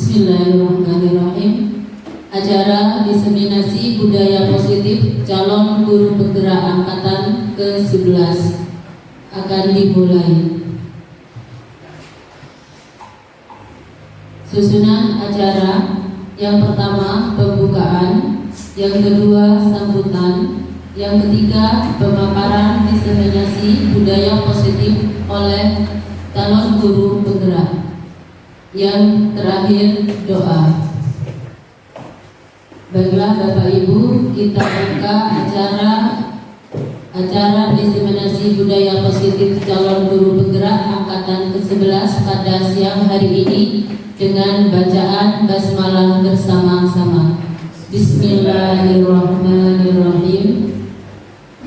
Bismillahirrahmanirrahim. Acara diseminasi budaya positif calon guru penggerak angkatan ke-11 akan dimulai. Susunan acara: yang pertama pembukaan, yang kedua sambutan, yang ketiga pemaparan diseminasi budaya positif oleh calon guru penggerak. Yang terakhir doa. Baiklah Bapak Ibu, kita buka acara diseminasi budaya positif calon guru penggerak angkatan ke-11 pada siang hari ini dengan bacaan basmalah bersama-sama. Bismillahirrahmanirrahim.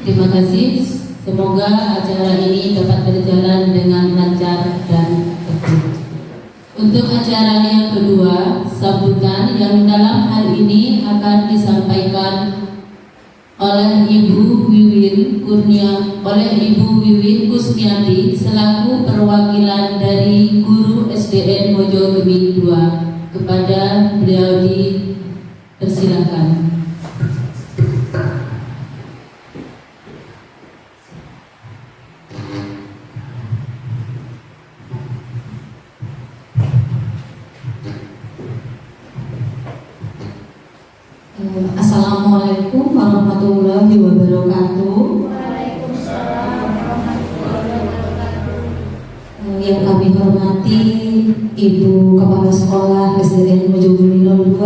Terima kasih. Semoga acara ini dapat berjalan dengan lancar dan tertib. Untuk acara yang kedua, sambutan, yang dalam hal ini akan disampaikan oleh Ibu Wiwin Kusmiati selaku perwakilan dari Guru SDN Mojogemi II. Kepada beliau dipersilakan. Assalamualaikum warahmatullahi wabarakatuh. Yang kami hormati Ibu Kepala Sekolah SDN Mojogemi II,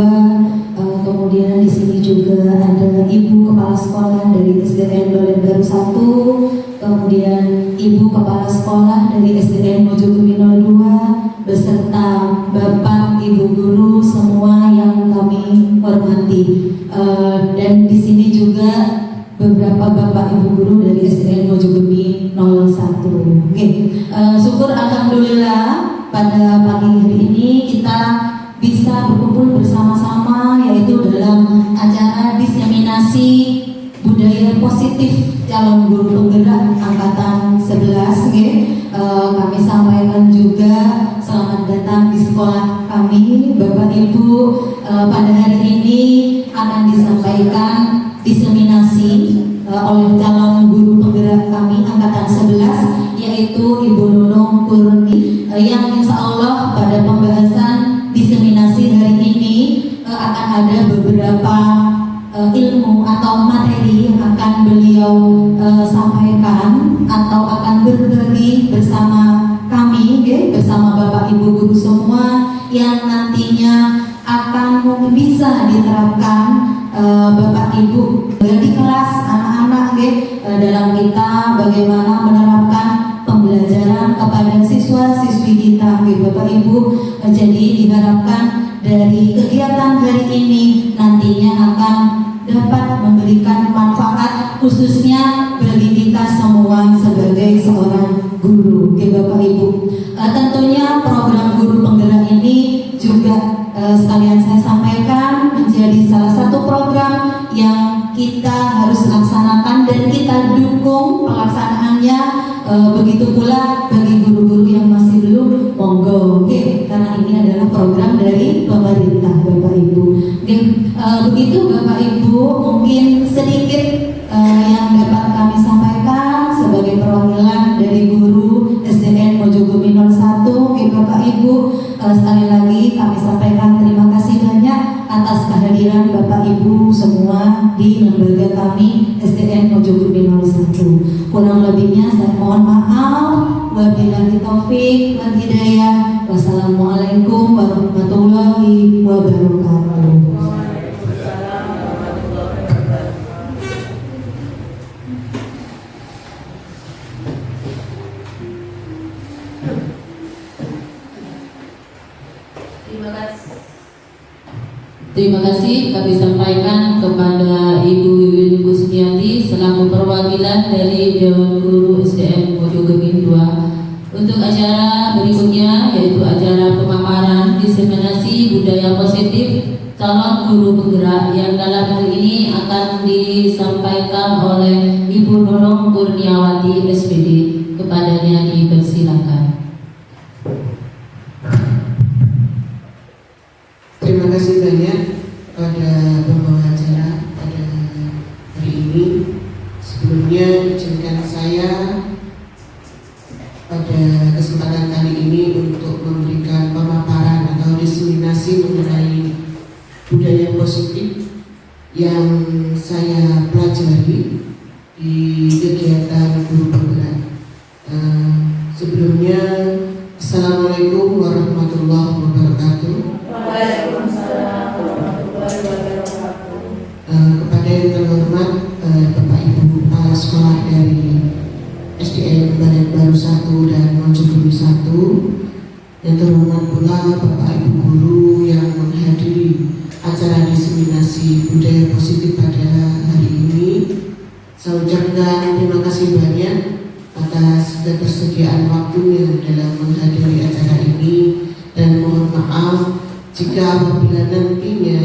kemudian di sini juga ada Ibu Kepala Sekolah dari SDN Dolen Baru 1, kemudian Ibu Kepala Sekolah dari SDN Mojogemi 02, beserta Bapak Ibu guru semua yang kami hormati. Dan di sini juga beberapa Bapak Ibu guru dari SDN Mojogemi 01. Syukur alhamdulillah pada pagi hari ini kita bisa berkumpul bersama-sama, yaitu dalam acara diseminasi budaya positif calon guru penggerak angkatan 11. Kami sampaikan juga selamat datang di sekolah kami Bapak Ibu. Pada hari ini akan disampaikan diseminasi oleh calon guru penggerak kami angkatan 11, yaitu Ibu Nunung Kurni, yang insya Allah pada pembahasan diseminasi hari ini akan ada beberapa ilmu atau materi yang akan beliau sampaikan atau akan berbagi bersama kami, bersama Bapak Ibu guru semua, yang nantinya akan bisa diterapkan Bapak Ibu di kelas anak-anak dalam kita bagaimana menerapkan pembelajaran kepada siswa-siswi kita, Bapak Ibu. Jadi diharapkan dari kegiatan hari ini nantinya akan dapat memberikan manfaat khususnya bagi kita semua sebagai seorang guru, Bapak Ibu. Tentunya program guru penggerak ini juga sekalian saya sampaikan menjadi salah satu program yang kita harus laksanakan dan kita dukung pelaksanaannya. Begitu pula bagi guru-guru yang masih belum, monggo, karena ini adalah program dari pemerintah, Bapak Ibu. Begitu Bapak Ibu, mungkin sedikit yang dapat kami sampaikan sebagai perwakilan dari guru SDN Mojogemi 01, Bapak Ibu. Sekali lagi kami sampaikan terima kasih banyak atas kehadiran Bapak Ibu semua di lembaga kami SDN Mojogemi 01. Kurang lebihnya saya mohon maaf. Wabillahi taufik wal hidayah. Wassalamualaikum warahmatullahi wabarakatuh. Terima kasih kami sampaikan kepada Ibu Wiwin Kusmiati selaku perwakilan dari Dewan Guru SDN Mojogemi II. Untuk acara berikutnya, yaitu acara pemaparan diseminasi budaya positif calon guru penggerak, yang dalam hal ini akan disampaikan oleh Ibu Nunung Kurniawati SPD. Kepadanya dipersilakan. terima kasih banyak pada pembawa acara pada hari ini. Sebelumnya izinkan saya pada kesempatan kali ini untuk memberikan pemaparan atau diseminasi mengenai budaya positif yang saya pelajari di kegiatan guru penggerak. Sebelumnya, Assalamualaikum warahmatullahi wabarakatuh. Waalaikumsalam warahmatullahi wabarakatuh. Kepada yang terhormat Bapak Ibu Kepala Sekolah dari SDN Balet Baru 1 dan Mojobumi 1, yang terhormat pula Bapak Ibu guru yang menghadiri acara diseminasi budaya positif pada hari ini. Saya ucapkan terima kasih banyak atas ketersediaan waktunya dalam menghadiri acara ini, dan mohon maaf jika apabila nantinya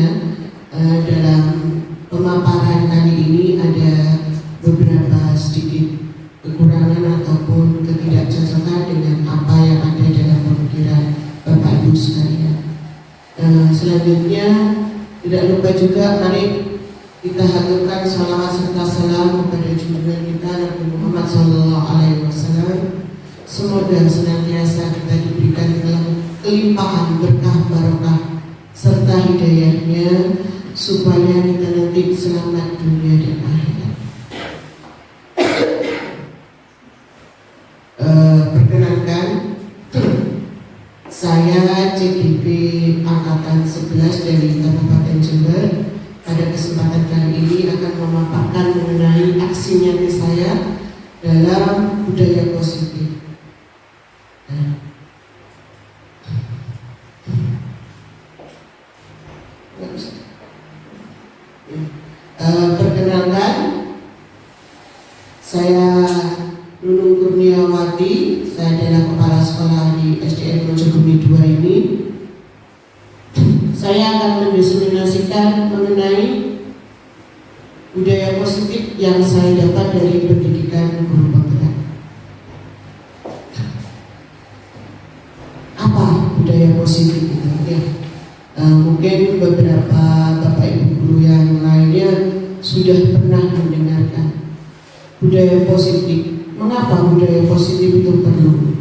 dalam pemaparan kali ini ada beberapa sedikit kekurangan ataupun ketidakcocokan dengan apa yang ada dalam pemikiran Bapak Ibu sekalian. Selanjutnya tidak lupa juga mari kita haturkan salawat serta salam kepada junjungan kita Nabi Muhammad SAW. Semoga senantiasa kita diberikan kelimpahan berkah barokah serta hidayahnya, supaya kita nanti selamat dunia dan akhirat. Perkenalkan, saya CGP Angkatan 11 dari Kabupaten Jember. Pada kesempatan kali ini akan memaparkan mengenai aksi nyata saya dalam budaya positif. Perkenalkan, saya Nunung Kurniawati. Saya adalah kepala sekolah di SDN Mojobumi 2 ini. Saya akan mendiseminasikan mengenai budaya positif yang saya dapat dari pendidikan guru penggerak. Apa budaya positif itu? Ya, mungkin beberapa Bapak Ibu guru yang lainnya sudah pernah mendengarkan budaya positif. Mengapa budaya positif itu perlu?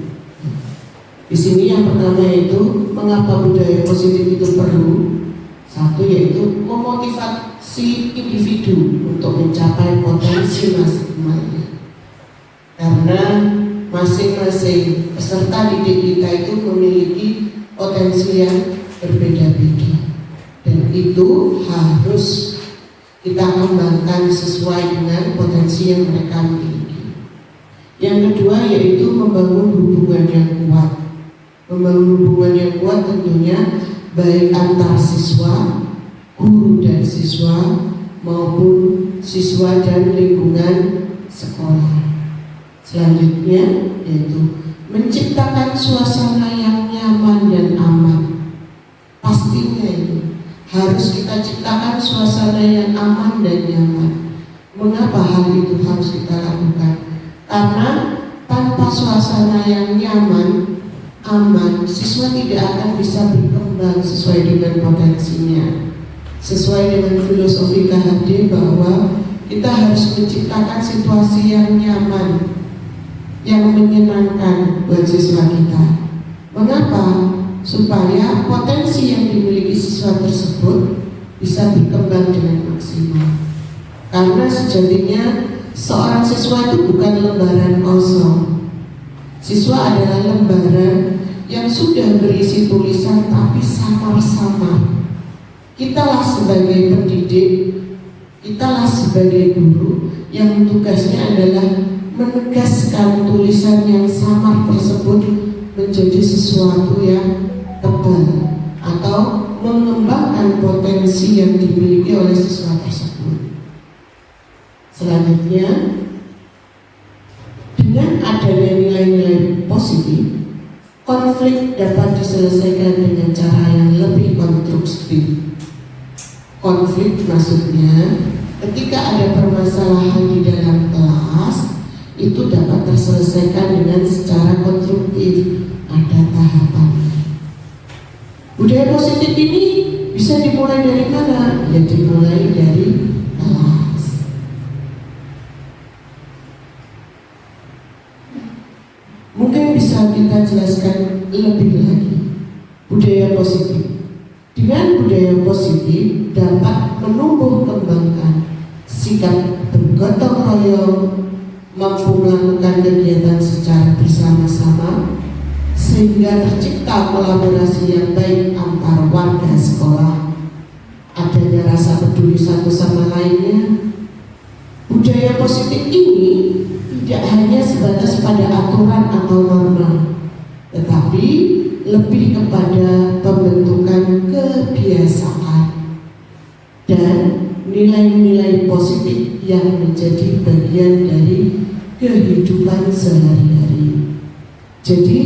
Di sini yang pertama itu, mengapa budaya positif itu perlu? Satu, yaitu memotivasi individu untuk mencapai potensi masing-masing. Karena masing-masing peserta didik kita itu memiliki potensi yang berbeda-beda, dan itu harus kita kembangkan sesuai dengan potensi yang mereka miliki. Yang kedua yaitu membangun hubungan yang kuat. Membangun hubungan yang kuat tentunya baik antar siswa, guru dan siswa, maupun siswa dan lingkungan sekolah. Selanjutnya yaitu menciptakan suasana yang nyaman dan aman. Pastinya itu harus kita ciptakan suasana yang aman dan nyaman. Mengapa hal itu harus kita lakukan? Karena tanpa suasana yang nyaman, aman, siswa tidak akan bisa berkembang sesuai dengan potensinya. Sesuai dengan filosofi KHD bahwa kita harus menciptakan situasi yang nyaman, yang menyenangkan buat siswa kita. Mengapa? Supaya potensi yang dimiliki siswa tersebut bisa berkembang dengan maksimal. Karena sejatinya seorang siswa itu bukan lembaran kosong. Siswa adalah lembaran yang sudah berisi tulisan tapi samar-samar. Kitalah sebagai pendidik, kitalah sebagai guru yang tugasnya adalah menegaskan tulisan yang samar tersebut menjadi sesuatu yang tebal atau mengembangkan potensi yang dimiliki oleh siswa tersebut. Selanjutnya, dengan adanya nilai-nilai positif, konflik dapat diselesaikan dengan cara yang lebih konstruktif. Konflik maksudnya ketika ada permasalahan di dalam kelas, itu dapat terselesaikan dengan secara konstruktif, ada tahapannya. Budaya positif ini Bisa dimulai dari mana? Ya dimulai dari kelas. Mungkin bisa kita jelaskan lebih lagi budaya positif. Dengan budaya positif dapat menumbuh kembangkan sikap bergotong royong, mampu melakukan kegiatan secara bersama-sama, sehingga tercipta kolaborasi yang baik antar warga sekolah, adanya rasa peduli satu sama lainnya. Budaya positif ini tidak hanya sebatas pada aturan atau norma, tetapi lebih kepada pembentukan kebiasaan dan nilai-nilai positif yang menjadi bagian dari kehidupan sehari-hari. Jadi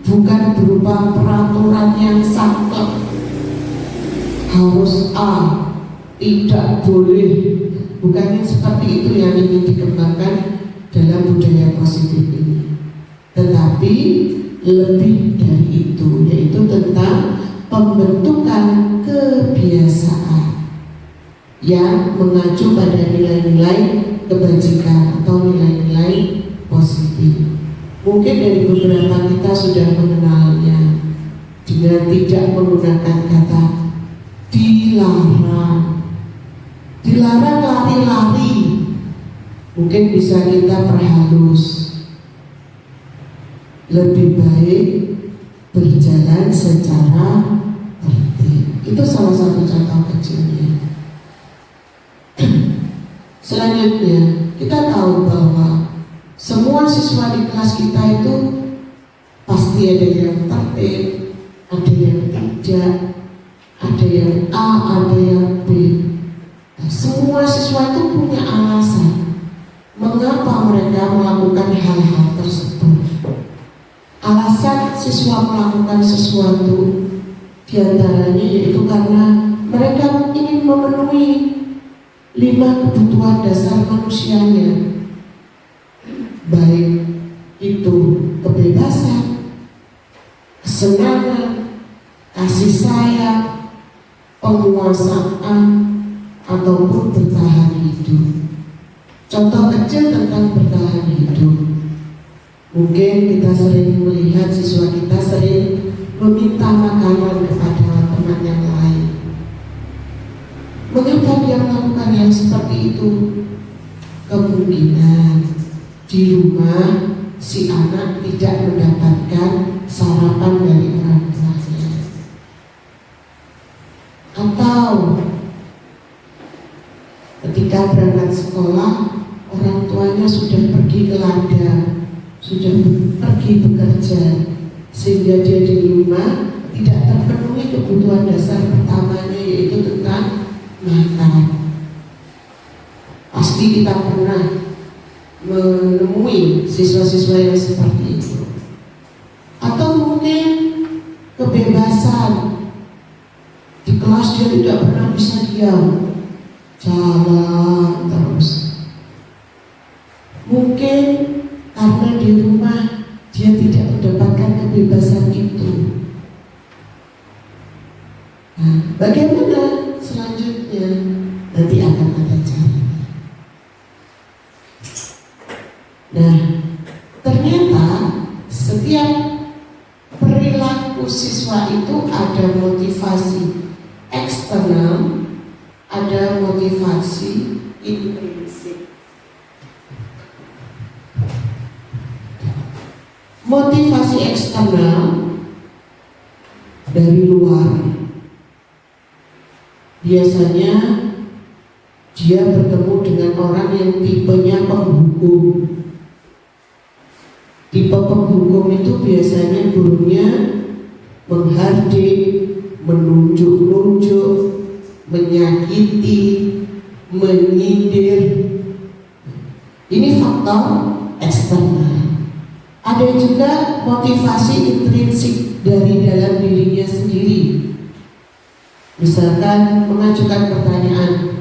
bukan berupa peraturan yang saklek, harus A, tidak boleh, bukan seperti itu yang ingin dikembangkan dalam budaya positif ini, tetapi lebih dari itu, yaitu tentang pembentukan kebiasaan yang mengacu pada nilai-nilai kebajikan atau nilai-nilai positif. Mungkin dari beberapa kita sudah mengenalnya dengan tidak menggunakan kata dilarang. Dilarang lari-lari, mungkin bisa kita perhalus. Lebih baik berjalan secara tertib. Itu salah satu contoh kecilnya. Selanjutnya, kita tahu bahwa semua siswa di kelas kita itu pasti ada yang tertib, ada yang tidak, ada yang A, ada yang B. Nah, semua siswa itu punya alasan mengapa mereka melakukan hal-hal tersebut. Alasan siswa melakukan sesuatu diantaranya yaitu karena mereka ingin memenuhi 5 kebutuhan dasar manusianya, baik itu kebebasan, kesenangan, kasih sayang, penguasaan, ataupun bertahan hidup. Contoh kecil tentang bertahan hidup. Mungkin kita sering melihat siswa kita sering meminta makanan kepada teman yang lain. Mengapa dia melakukan yang seperti itu? Kemungkinan di rumah si anak tidak mendapatkan sarapan dari orang tuanya, atau ketika berangkat sekolah orang tuanya sudah pergi ke ladang, sudah pergi bekerja, sehingga dia di rumah tidak terpenuhi kebutuhan dasar pertamanya, yaitu tentang makan. Pasti kita pernah menemui siswa-siswa yang seperti itu. Atau mungkin kebebasan, di kelas dia tidak pernah bisa diam, jalan terus. Mungkin karena di rumah dia tidak mendapatkan kebebasan itu. Nah, bagaimana selanjutnya? Nanti akan ada caranya. Nah, ternyata setiap perilaku siswa itu ada motivasi eksternal, ada motivasi intrinsik. Motivasi eksternal dari luar, biasanya dia bertemu dengan orang yang tipenya penghukum. Tipe penghukum itu biasanya gurunya menghardik, menunjuk-nunjuk, menyakiti, menyindir. Ini faktor eksternal. Ada juga motivasi intrinsik dari dalam dirinya sendiri. Misalkan mengajukan pertanyaan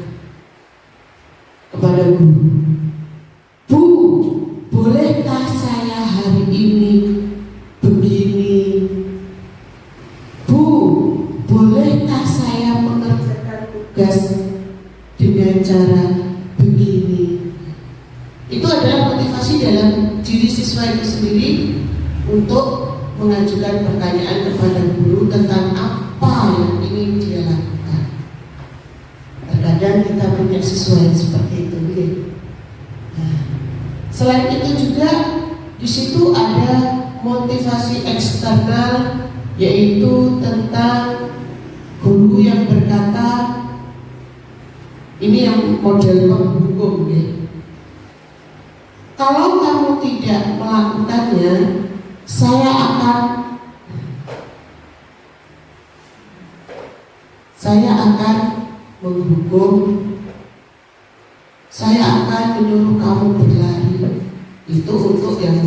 kepada guru, "Bu, bolehkah saya hari ini begini? Bu, bolehkah saya cara begini. Itu adalah motivasi dalam diri siswa itu sendiri untuk mengajukan pertanyaan kepada guru tentang apa yang ingin dia lakukan. Terkadang kita punya siswa yang seperti itu. Nah, selain itu juga di situ ada motivasi eksternal, yaitu tentang guru yang berkata, ini yang model penghukum ya. Kalau kamu tidak melakukannya, saya akan menghukum, saya akan menyuruh kamu berlari. Itu untuk yang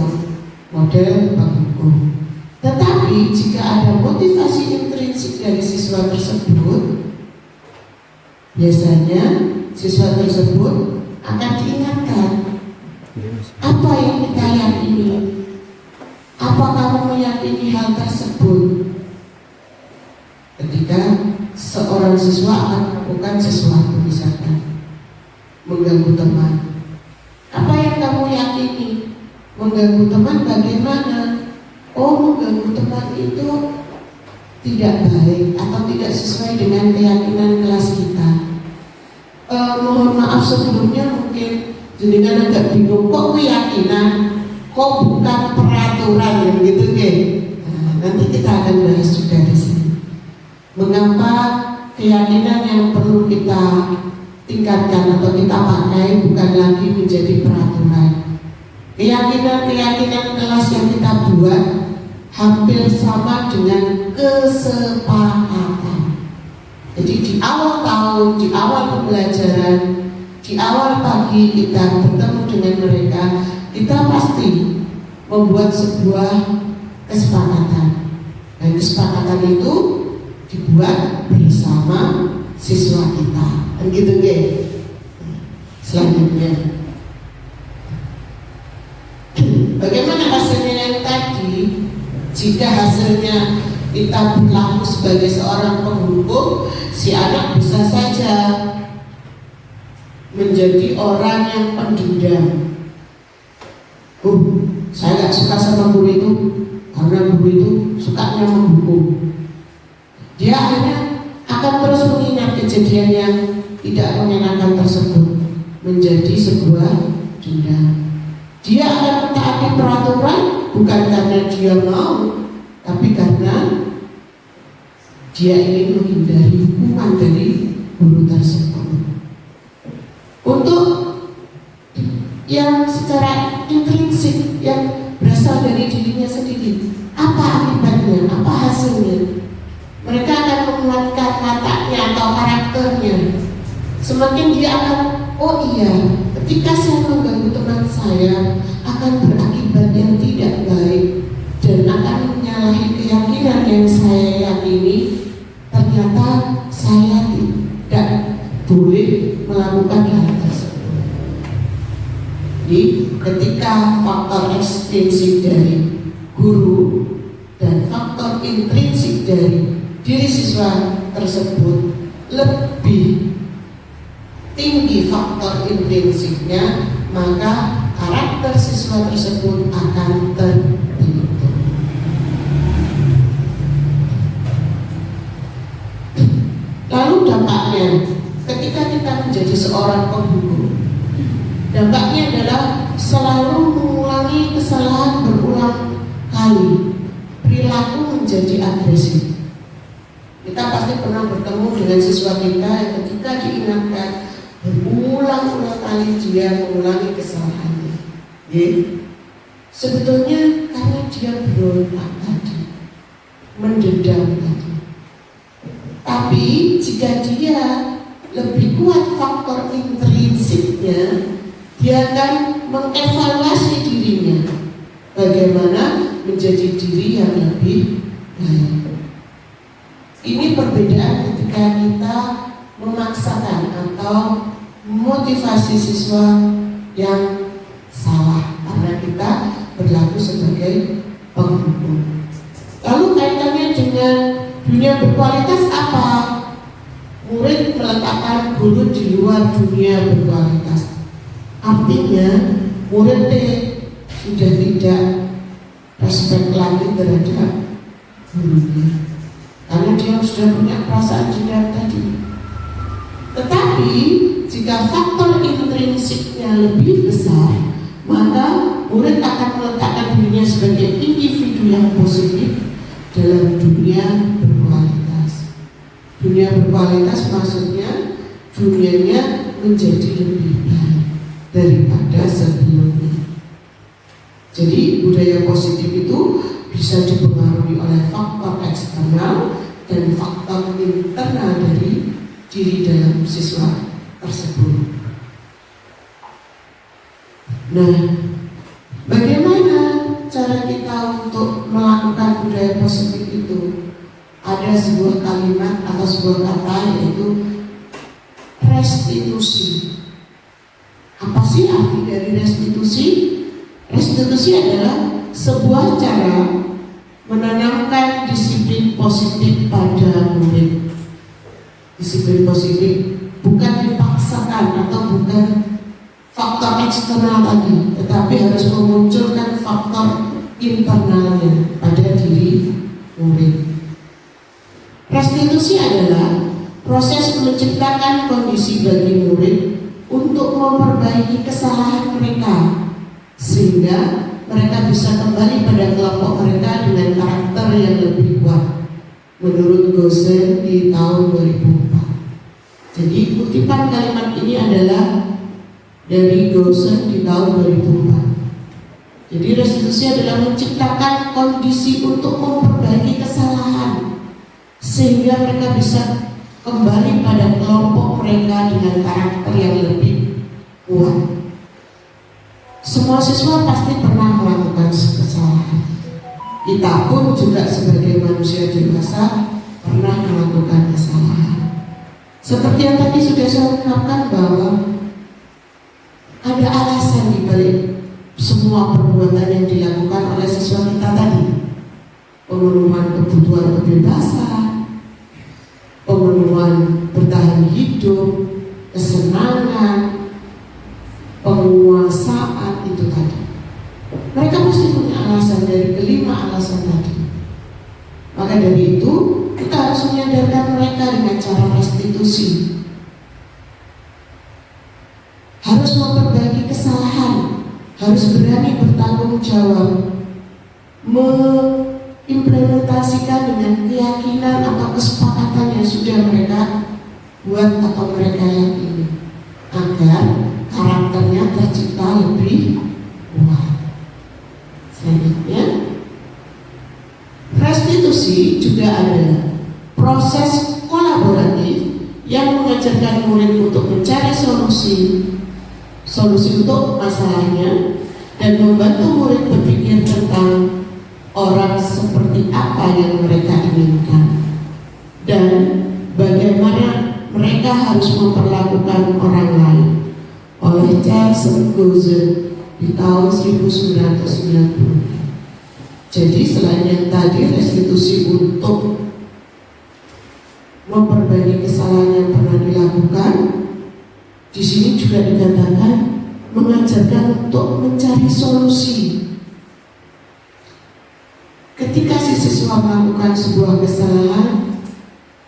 model penghukum. Tetapi jika ada motivasi intrinsik dari siswa tersebut, biasanya siswa tersebut akan diingatkan, apa yang kita yakini, apa kamu meyakini hal tersebut. Ketika seorang siswa akan melakukan sesuatu, misalkan mengganggu teman, apa yang kamu yakini? Mengganggu teman bagaimana? Oh, mengganggu teman itu tidak baik atau tidak sesuai dengan keyakinan kelas kita. Mohon maaf sebelumnya, mungkin jenengan agak bingung, kok keyakinan, kok bukan peraturan yang gitu kan? Nah, nanti kita akan bahas juga di sini. Mengapa keyakinan yang perlu kita tingkatkan atau kita pakai bukan lagi menjadi peraturan. Keyakinan-keyakinan kelas yang kita buat hampir sama dengan kesepakatan. Jadi di awal tahun, di awal pembelajaran, di awal pagi kita bertemu dengan mereka, kita pasti membuat sebuah kesepakatan. Dan kesepakatan itu dibuat bersama siswa kita. Dan gitu deh. Selanjutnya, bagaimana hasilnya yang tadi? Jika hasilnya kita berlaku sebagai seorang penghukum, si anak bisa saja menjadi orang yang pendendam. Saya gak suka sama guru itu karena guru itu sukanya menghukum. Dia akhirnya akan terus mengingat kejadian yang tidak menyenangkan tersebut menjadi sebuah dendam. Dia akan mentaati peraturan bukan karena dia mau, tapi karena dia ingin menghindari hukuman dari guru tersebut. Untuk yang secara intrinsik, yang berasal dari dirinya sendiri, apa akibatnya, apa hasilnya? Mereka akan menguatkan wataknya atau karakternya. Semakin dia akan, oh iya, ketika saya mengganggu teman saya akan berakibat yang tidak baik dan akan menyalahi keyakinan yang saya yakini. Ternyata saya tidak boleh melakukan hal tersebut. Jadi ketika faktor ekstrinsik dari guru dan faktor intrinsik dari diri siswa tersebut lebih tinggi faktor intrinsiknya, maka karakter siswa tersebut akan terbentuk. Lalu dampaknya, ketika kita menjadi seorang penghukum, dampaknya adalah selalu mengulangi kesalahan berulang kali, perilaku menjadi agresif. Kita pasti pernah bertemu dengan siswa kita yang ketika diingatkan berulang-ulang kali dia mengulangi kesalahannya. Sebetulnya karena dia berontak tadi, mendendam tadi. Tapi jika dia lebih kuat faktor intrinsiknya, dia akan mengevaluasi dirinya, bagaimana menjadi diri yang lebih baik. Ini perbedaan ketika kita memaksakan atau memotivasi siswa yang salah karena kita berlaku sebagai penghukum. Lalu kaitannya dengan dunia berkualitas apa? murid meletakkan guru di luar dunia berkualitas. Artinya murid sudah tidak respect lagi terhadap gurunya, karena dia sudah punya perasaan dendam tadi. Tetapi jika faktor intrinsiknya lebih besar, maka murid akan meletakkan dirinya sebagai individu yang positif dalam dunia berkualitas. Dunia berkualitas maksudnya dunianya menjadi lebih baik daripada sebelumnya. Jadi budaya positif itu bisa dipengaruhi oleh faktor eksternal dan faktor internal dari diri dalam siswa tersebut. Nah, bagaimana cara kita untuk melakukan budaya positif itu? Ada sebuah kalimat atau sebuah kata, yaitu restitusi. Apa sih arti dari restitusi? Restitusi adalah sebuah cara menanamkan disiplin positif pada murid. Disiplin positif bukan dipaksakan atau bukan faktor eksternal tadi, tetapi harus memunculkan faktor internalnya pada diri murid. Restitusi adalah proses menciptakan kondisi bagi murid untuk memperbaiki kesalahan mereka, sehingga mereka bisa kembali pada kelompok mereka dengan karakter yang lebih kuat, menurut Gosen di tahun 2004. Jadi kutipan kalimat ini adalah dari Gosen di tahun 2004. Jadi restitusi adalah menciptakan kondisi untuk memperbaiki kesalahan, sehingga mereka bisa kembali pada kelompok mereka dengan karakter yang lebih kuat. Semua siswa pasti pernah melakukan kesalahan. Kita pun juga sebagai manusia dewasa pernah melakukan kesalahan. Seperti yang tadi sudah saya ungkapkan, bahwa ada alasan di balik semua perbuatan yang dilakukan oleh siswa kita tadi. Pemenuhan kebutuhan kebebasan, pemenuhan bertahan hidup, kesenangan, penguasaan, itu tadi. Mereka mesti punya alasan dari kelima alasan tadi. Maka dari itu kita harus menyadarkan mereka dengan cara restitusi. Harus memperbaiki kesalahan, harus berani bertanggung jawab, mengimplementasikan dengan keyakinan atau kesepakatan yang sudah mereka buat atau mereka yakini, agar karakternya tercipta lebih kuat. Selanjutnya, restitusi juga ada proses kolaboratif yang mengajarkan murid untuk mencari solusi untuk masalahnya dan membantu murid berpikir tentang orang seperti apa yang mereka inginkan dan bagaimana mereka harus memperlakukan orang lain, oleh Charles Gosen di tahun 1990. Jadi selain yang tadi restitusi untuk memperbaiki kesalahan yang pernah dilakukan, di sini juga dikatakan mengajarkan untuk mencari solusi. Ketika si siswa melakukan sebuah kesalahan,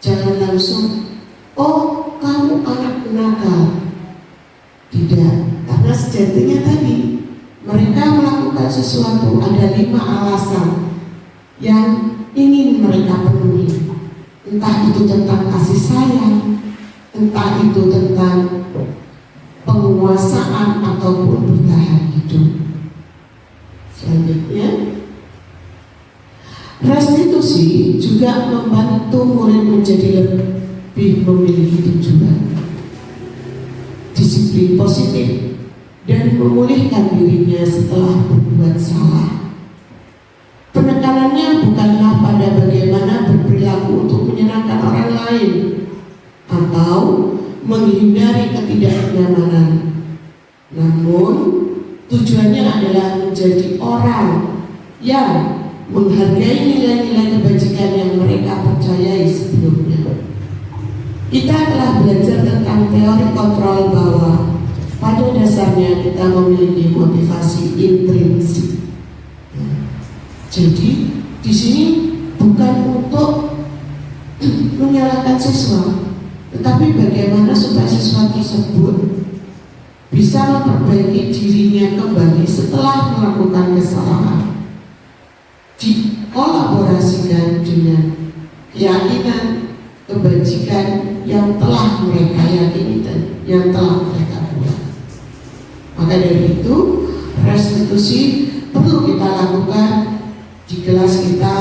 jangan langsung, oh kamu anak nakal. Tidak, karena sejatinya tadi mereka melakukan sesuatu, ada 5 alasan yang ingin mereka penuhi. Entah itu tentang kasih sayang, entah itu tentang penguasaan ataupun bertahan hidup. Selanjutnya, restitusi juga membantu murid menjadi lebih memiliki tujuan, disiplin positif, dan memulihkan dirinya setelah berbuat salah. Penekanannya bukanlah pada bagaimana berperilaku untuk menyenangkan orang lain atau menghindari ketidaknyamanan, namun tujuannya adalah menjadi orang yang menghargai nilai-nilai kebajikan yang mereka percayai sebelumnya. Kita telah belajar tentang teori kontrol bahwa pada dasarnya kita memiliki motivasi intrinsik. Jadi di sini bukan untuk menyalahkan siswa, tetapi bagaimana supaya siswa tersebut bisa memperbaiki dirinya kembali setelah melakukan kesalahan, dikolaborasikan dengan keyakinan kebajikan yang telah mereka yakini dan yang telah mereka buat. Maka dari itu restitusi perlu kita lakukan di kelas kita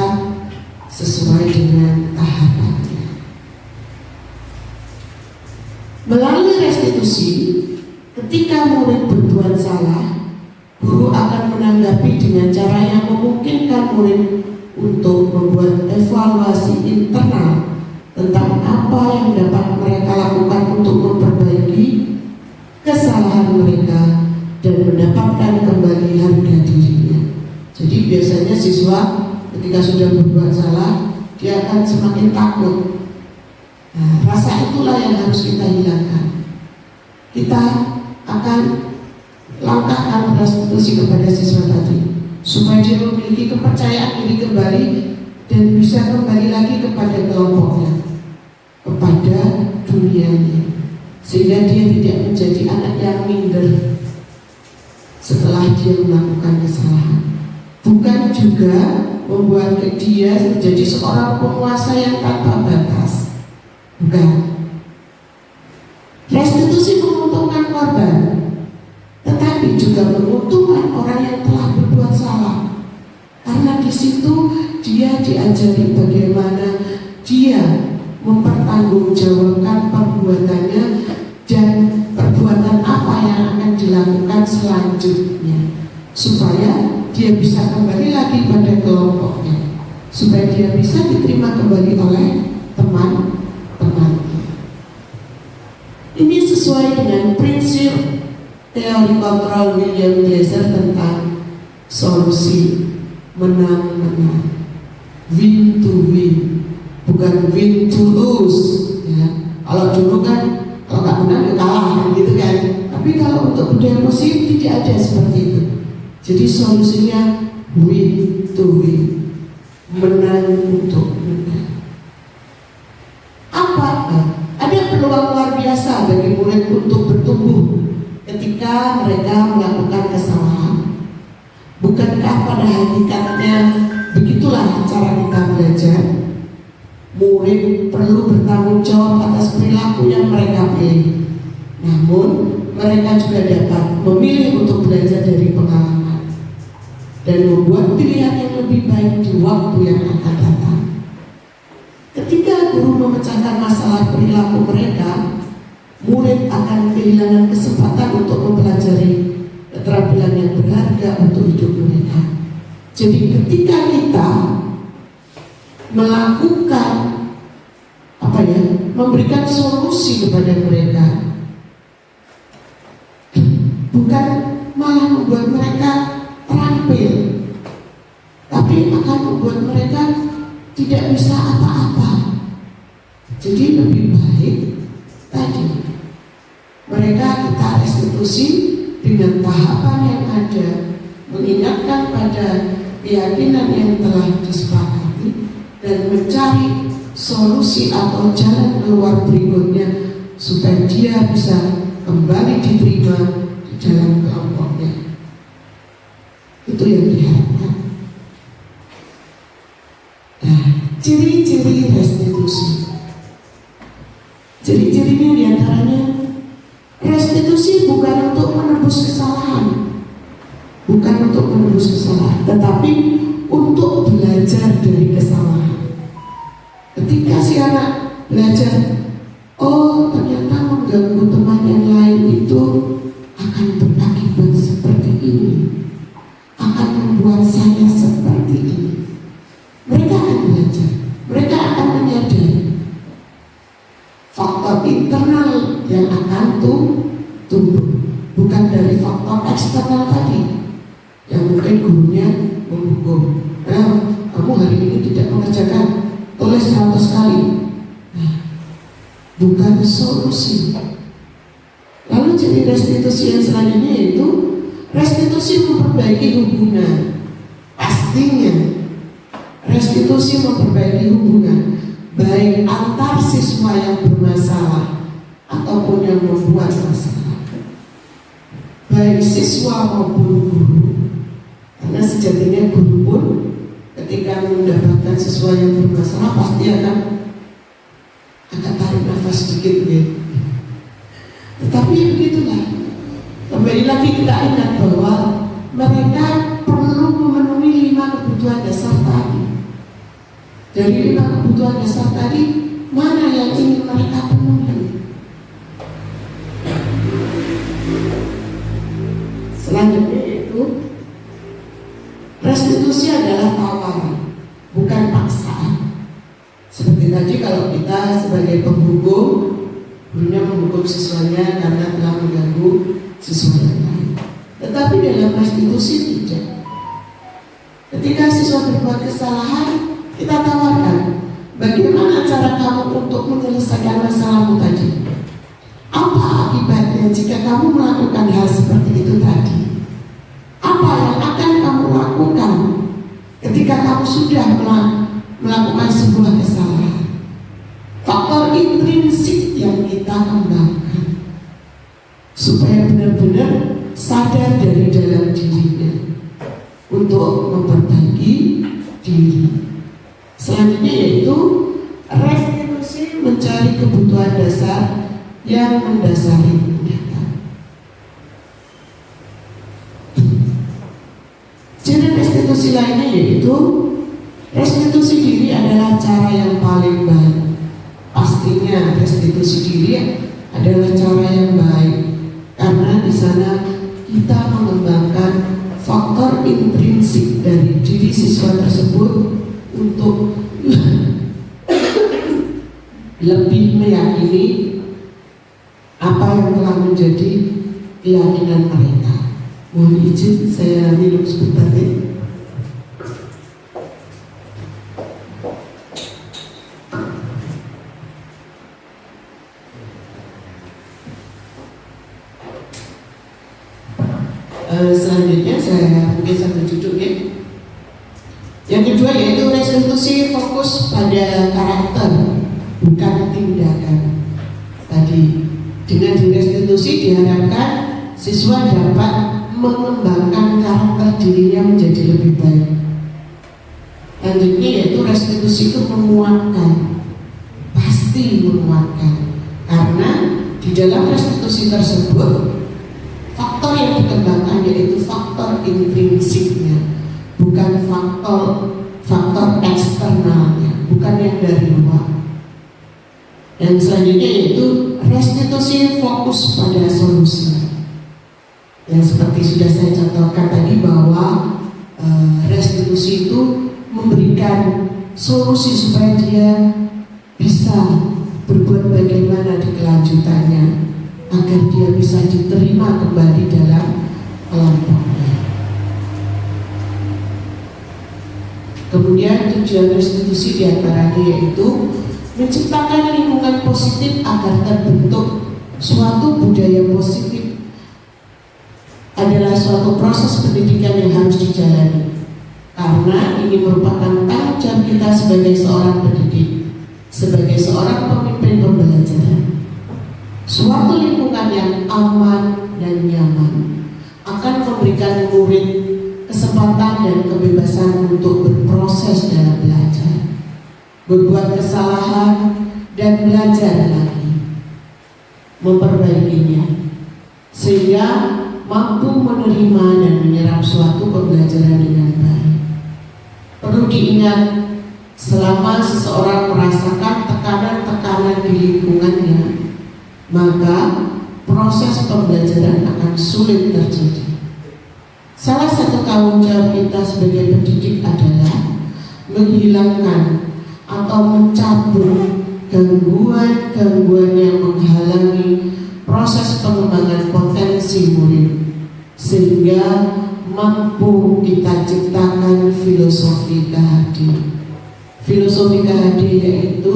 sesuai dengan tahapannya. Melalui restitusi, ketika murid berbuat salah, guru akan menanggapi dengan cara yang memungkinkan murid untuk membuat evaluasi internal tentang apa yang dapat mereka lakukan untuk memperbaiki kesalahan mereka dan mendapatkan kembali harga dirinya. Jadi biasanya siswa ketika sudah berbuat salah, dia akan semakin takut. Nah, rasa itulah yang harus kita hilangkan. Kita akan langkahkan restitusi kepada siswa tadi supaya dia memiliki kepercayaan diri kembali dan bisa kembali lagi kepada kelompoknya, kepada dunianya, sehingga dia tidak menjadi anak yang minder setelah dia melakukan kesalahan. Bukan juga membuat dia menjadi seorang penguasa yang tanpa batas. Bukan. Restitusi menguntungkan korban, tetapi juga menguntungkan orang yang telah berbuat salah, karena di situ dia diajari bagaimana dia mempertanggungjawabkan perbuatannya dan perbuatan apa yang akan dilakukan selanjutnya, supaya dia bisa kembali lagi pada kelompoknya, supaya dia bisa diterima kembali oleh teman-temannya. Ini sesuai dengan prinsip teori kontrol William Glasser tentang solusi menang-menang, win to win, bukan win to lose. Ya. Kalau dulu kan kalau nggak menang ya kalah gitu kan. Tapi kalau untuk budaya positif tidak ada seperti itu. Jadi solusinya win to win, menang untuk menang. Apa? Ada peluang luar biasa bagi murid untuk bertumbuh ketika mereka melakukan kesalahan. Bukankah pada hakikatnya begitulah cara kita belajar? Murid perlu bertanggung jawab atas perilaku yang mereka pilih. Namun mereka juga dapat memilih untuk belajar dari pengalaman dan membuat pilihan yang lebih baik di waktu yang akan datang. Ketika guru memecahkan masalah perilaku mereka, murid akan kehilangan kesempatan untuk mempelajari keterampilan yang berharga untuk hidup mereka. Jadi ketika kita melakukan memberikan solusi kepada mereka, bukan malah membuat mereka terampil, tapi akan membuat mereka tidak bisa apa-apa. Jadi lebih baik tadi mereka kita restitusi dengan tahapan yang ada, mengingatkan pada keyakinan yang telah disepakati dan mencari solusi atau jalan keluar berikutnya supaya dia bisa kembali diterima di dalam kelompoknya. Itu yang diharapkan. Nah, ciri-ciri restitusi. Ciri-cirinya diantaranya restitusi bukan untuk menebus kesalahan, tetapi untuk belajar dari kesalahan. Ketika si anak belajar, oh ternyata mengganggu teman yang lain itu akan berakibat seperti ini, akan membuat saya seperti ini. Mereka akan belajar, mereka akan menyadari faktor internal yang akan tumbuh, bukan dari faktor eksternal tadi yang mungkin gurunya menghukum. Kamu hari ini tidak mengerjakan, tulis 100 kali. Nah, bukan solusi. Lalu jadi restitusi yang selanjutnya yaitu restitusi memperbaiki hubungan. Pastinya restitusi memperbaiki hubungan baik antar siswa yang bermasalah ataupun yang membuat masalah, baik siswa maupun guru. Karena sejatinya guru pun ketika mendapatkan siswa yang bermasalah pasti akan tarik nafas sedikit gitu. Tetapi ya begitulah. Kembali lagi kita ingat bahwa mereka perlu memenuhi 5 kebutuhan dasar tadi. Dari 5 kebutuhan dasar tadi, mana yang ingin mereka penuhi? Selanjutnya yaitu restitusi adalah tawaran, bukan paksaan. Seperti tadi kalau kita sebagai penghukum, gurunya menghukum siswanya karena telah mengganggu siswa yang lain. Tetapi dalam restitusi tidak. Ketika siswa berbuat kesalahan, kita tawarkan, bagaimana cara kamu untuk menyelesaikan masalahmu tadi? Apa akibatnya jika kamu melakukan hal seperti itu tadi? Apa yang akan kamu lakukan ketika kamu sudah melakukan sebuah kesalahan? Faktor intrinsik yang kita kembangkan supaya benar-benar sadar dari dalam dirinya untuk memperbaiki diri. Selanjutnya yaitu restitusi mencari kebutuhan dasar yang mendasari tindakan. Jadi restitusi lainnya yaitu restitusi diri adalah cara yang paling baik. Pastinya restitusi diri adalah cara yang baik karena di sana kita mengembangkan faktor intrinsik dari diri siswa tersebut untuk lebih meyakini apa yang telah menjadi keyakinan mereka. Mohon izin saya minum sebentar ya. Selanjutnya saya mungkin sambil duduk ya. Yang kedua yaitu restitusi fokus pada karakter, bukan tindakan. Tadi dengan direstitusi diharapkan siswa dapat mengembangkan karakter dirinya menjadi lebih baik. Selanjutnya yaitu restitusi itu menguatkan, pasti menguatkan, karena di dalam restitusi tersebut faktor yang dikembangkan yaitu faktor intrinsiknya, bukan faktor eksternalnya, bukan yang dari luar. Dan selanjutnya yaitu restitusi fokus pada solusi. Yang seperti sudah saya contohkan tadi bahwa restitusi itu memberikan solusi supaya dia bisa berbuat bagaimana di kelanjutannya agar dia bisa diterima kembali dalam kelompoknya. Kemudian tujuan restitusi diantaranya yaitu menciptakan lingkungan positif agar terbentuk suatu budaya positif. Adalah suatu proses pendidikan yang harus dijalani karena ini merupakan tanggung jawab kita sebagai seorang pendidik, sebagai seorang pemimpin pembelajaran. Suatu lingkungan yang aman dan nyaman akan memberikan murid kesempatan dan kebebasan untuk berproses dalam belajar, berbuat kesalahan dan belajar lagi, memperbaikinya, sehingga mampu menerima dan menyerap suatu pembelajaran dengan baik. Perlu diingat, selama seseorang merasakan tekanan-tekanan di lingkungannya, maka proses pembelajaran akan sulit terjadi. Salah satu tanggung jawab kita sebagai pendidik adalah menghilangkan atau mencabut gangguan-gangguan yang menghalangi proses pengembangan potensi murid, sehingga mampu kita ciptakan filosofi KHD. Filosofi KHD yaitu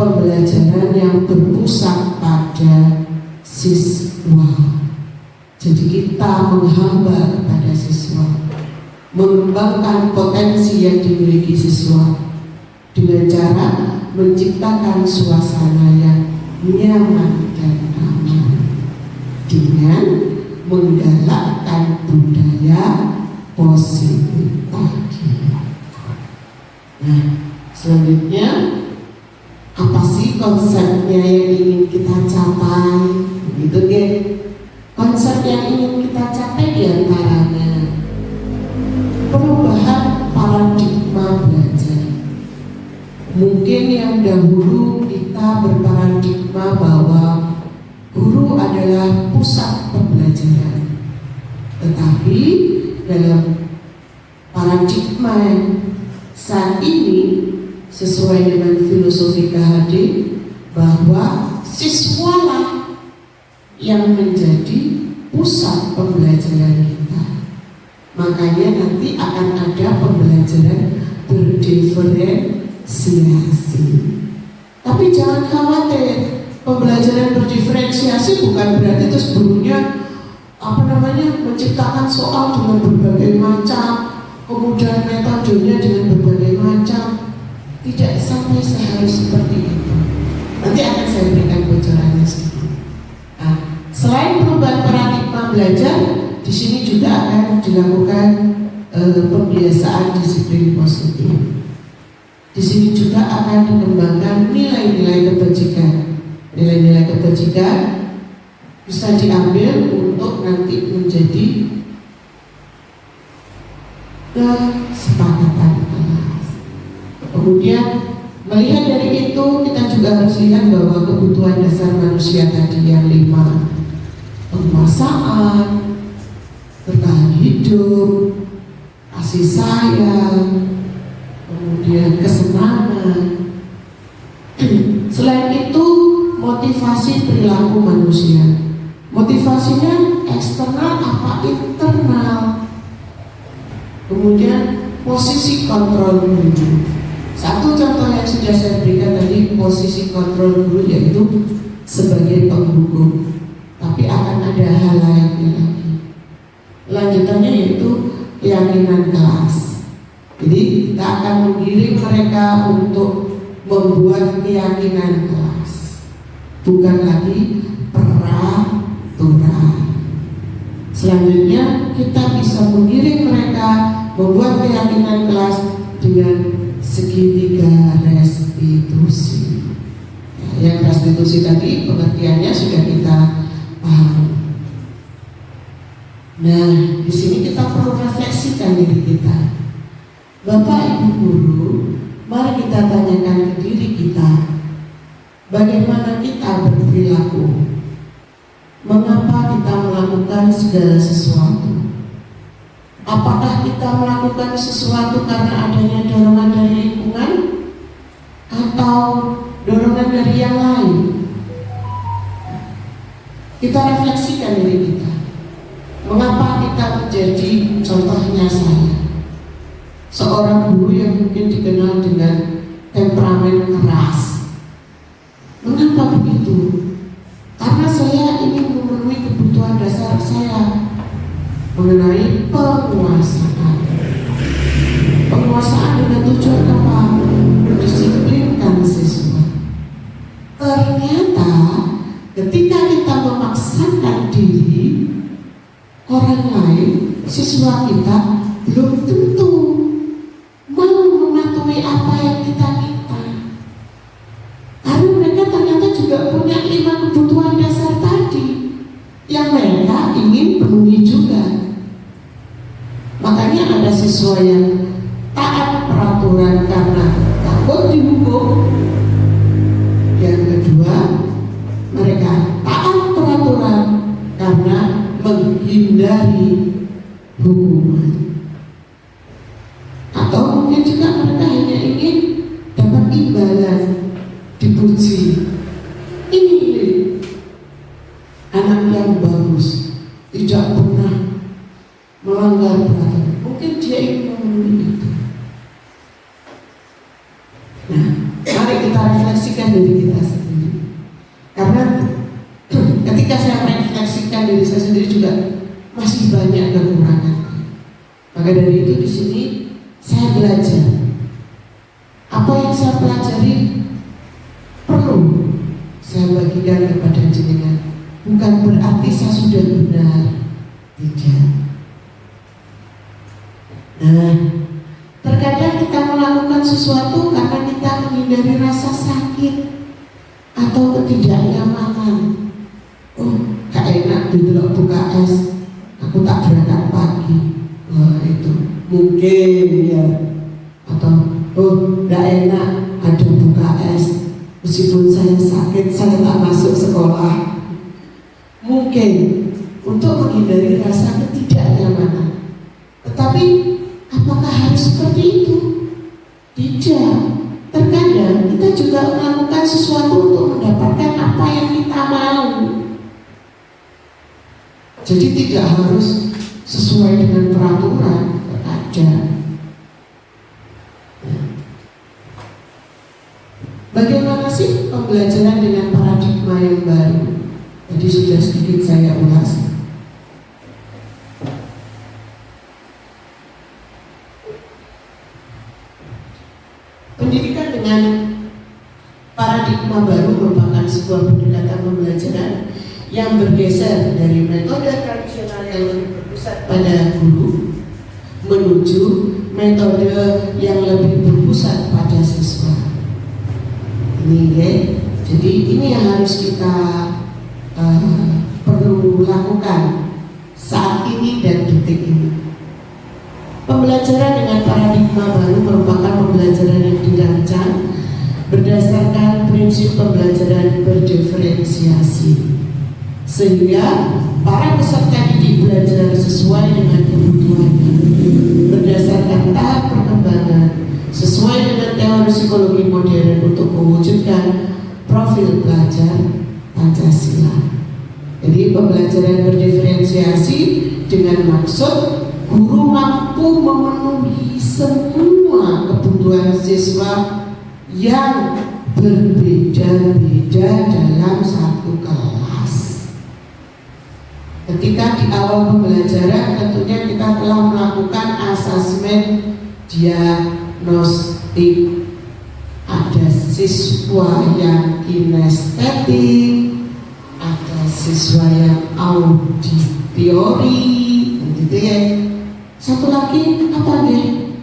pembelajaran yang berpusat pada siswa. Jadi kita menghamba kepada siswa, mengembangkan potensi yang dimiliki siswa dengan cara menciptakan suasana yang nyaman dan aman dengan menggalakkan budaya positif tadi. Nah, selanjutnya apa sih konsepnya yang ingin kita capai? Begitu kan? Konsep yang ingin kita capai diantaranya perubahan paradigma belajar. Mungkin yang dahulu kita berparadigma bahwa guru adalah pusat pembelajaran, tetapi dalam paradigma saat ini sesuai dengan filosofi KHD bahwa siswalah yang menjadi pusat pembelajaran kita. Makanya nanti akan ada pembelajaran berdiferensiasi. Tapi jangan khawatir, pembelajaran berdiferensiasi bukan berarti terus gurunya menciptakan soal dengan berbagai macam, kemudian metodenya dengan berbagai macam. Tidak sampai seharus seperti itu. Nanti akan saya berikan bocorannya sedikit. Nah, selain perubahan paradigma belajar, di sini juga akan dilakukan pembiasaan disiplin positif. Di sini juga akan dikembangkan nilai-nilai kebajikan. Nilai-nilai kebajikan bisa diambil untuk nanti menjadi kesepakatan kelas. Kemudian melihat dari itu, kita juga harus lihat bahwa kebutuhan dasar manusia tadi yang 5, penguasaan, bertahan hidup, kasih sayang, kemudian kesenangan. Selain itu, motivasi perilaku manusia. Motivasinya eksternal apa internal. Kemudian posisi kontrol guru. Satu contoh yang sudah saya berikan tadi, posisi kontrol guru yaitu sebagai penghukum. Tapi akan ada hal lainnya lagi. Lanjutannya yaitu keyakinan kelas. Jadi kita akan menggiring mereka untuk membuat keyakinan kelas, bukan lagi peraturan. Selanjutnya kita bisa menggiring mereka membuat keyakinan kelas dengan segitiga restitusi. Yang restitusi tadi pengertiannya sudah kita pahami. Nah, di sini kita perlu refleksikan diri kita. Bapak Ibu guru, mari kita tanyakan ke diri kita, bagaimana kita berperilaku? Mengapa kita melakukan segala sesuatu? Apakah kita melakukan sesuatu karena adanya dorongan dari lingkungan atau dorongan dari yang lain? Kita refleksikan diri kita. Mengapa kita menjadi, contohnya saya, seorang guru yang mungkin dikenal dengan temperamen keras. Mengapa begitu? Karena saya ingin memenuhi kebutuhan dasar saya mengenai penguasaan. Penguasaan dengan tujuan apa? Mendisiplinkan siswa. Ternyata ketika kita memaksakan diri, orang lain, siswa kita belum tentu mau mematuhi apa yang kita minta. Karena mereka ternyata juga punya 5 kebutuhan dasar tadi yang mereka ingin penuhi juga. Makanya ada siswa yang taat peraturan karena takut dihukum. Yang kedua, mereka taat peraturan karena menghindari hukuman. Atau mungkin juga mereka hanya ingin dapat imbalan, dipuji. Ini anak yang bagus, tidak pernah melanggar peraturan. Mungkin dia ingin memenuhi itu. Nah, mari kita refleksikan diri kita. Karena ketika saya refleksikan diri saya sendiri juga masih banyak kekurangan. Maka dari itu di sini saya belajar. Apa yang saya pelajari perlu saya bagikan kepada jenengan. Bukan berarti saya sudah benar, tidak. Nah, terkadang kita melakukan sesuatu karena kita menghindari rasa sakit atau ketidaknyamanan. Oh, gak enak di buka es, aku tak berangkat pagi. Wah, itu mungkin ya. Atau oh, gak enak ada buka es, meskipun saya sakit, saya tak masuk sekolah. Mungkin untuk menghindari rasa ketidaknyamanan. Tetapi apakah harus seperti itu? Tidak. Terkadang kita juga melakukan sesuatu untuk mendapatkan apa yang kita mau. Jadi tidak harus sesuai dengan peraturan. Terkadang. Bagaimana sih pembelajaran dengan paradigma yang baru? Tadi sudah sedikit saya ulas. Pendidikan dengan paradigma baru merupakan sebuah pendekatan pembelajaran yang bergeser dari metode tradisional yang lebih berpusat pada guru menuju metode yang lebih berpusat pada siswa. Ini ya. Jadi ini yang harus kita perlu lakukan saat ini dan detik ini. Pembelajaran dengan paradigma baru merupakan pembelajaran yang dirancang berdasarkan prinsip pembelajaran berdiferensiasi, sehingga para peserta didik belajar sesuai dengan kebutuhannya berdasarkan tahap perkembangan sesuai dengan teori psikologi modern untuk mewujudkan profil pelajar Pancasila. Jadi pembelajaran berdiferensiasi dengan maksud guru mampu memenuhi semua kebutuhan siswa yang berbeda-beda dalam satu kelas. Ketika di awal pembelajaran tentunya kita telah melakukan asesmen diagnostik. Ada siswa yang kinestetik, ada siswa yang auditori, gitu ya. Satu lagi apa nih?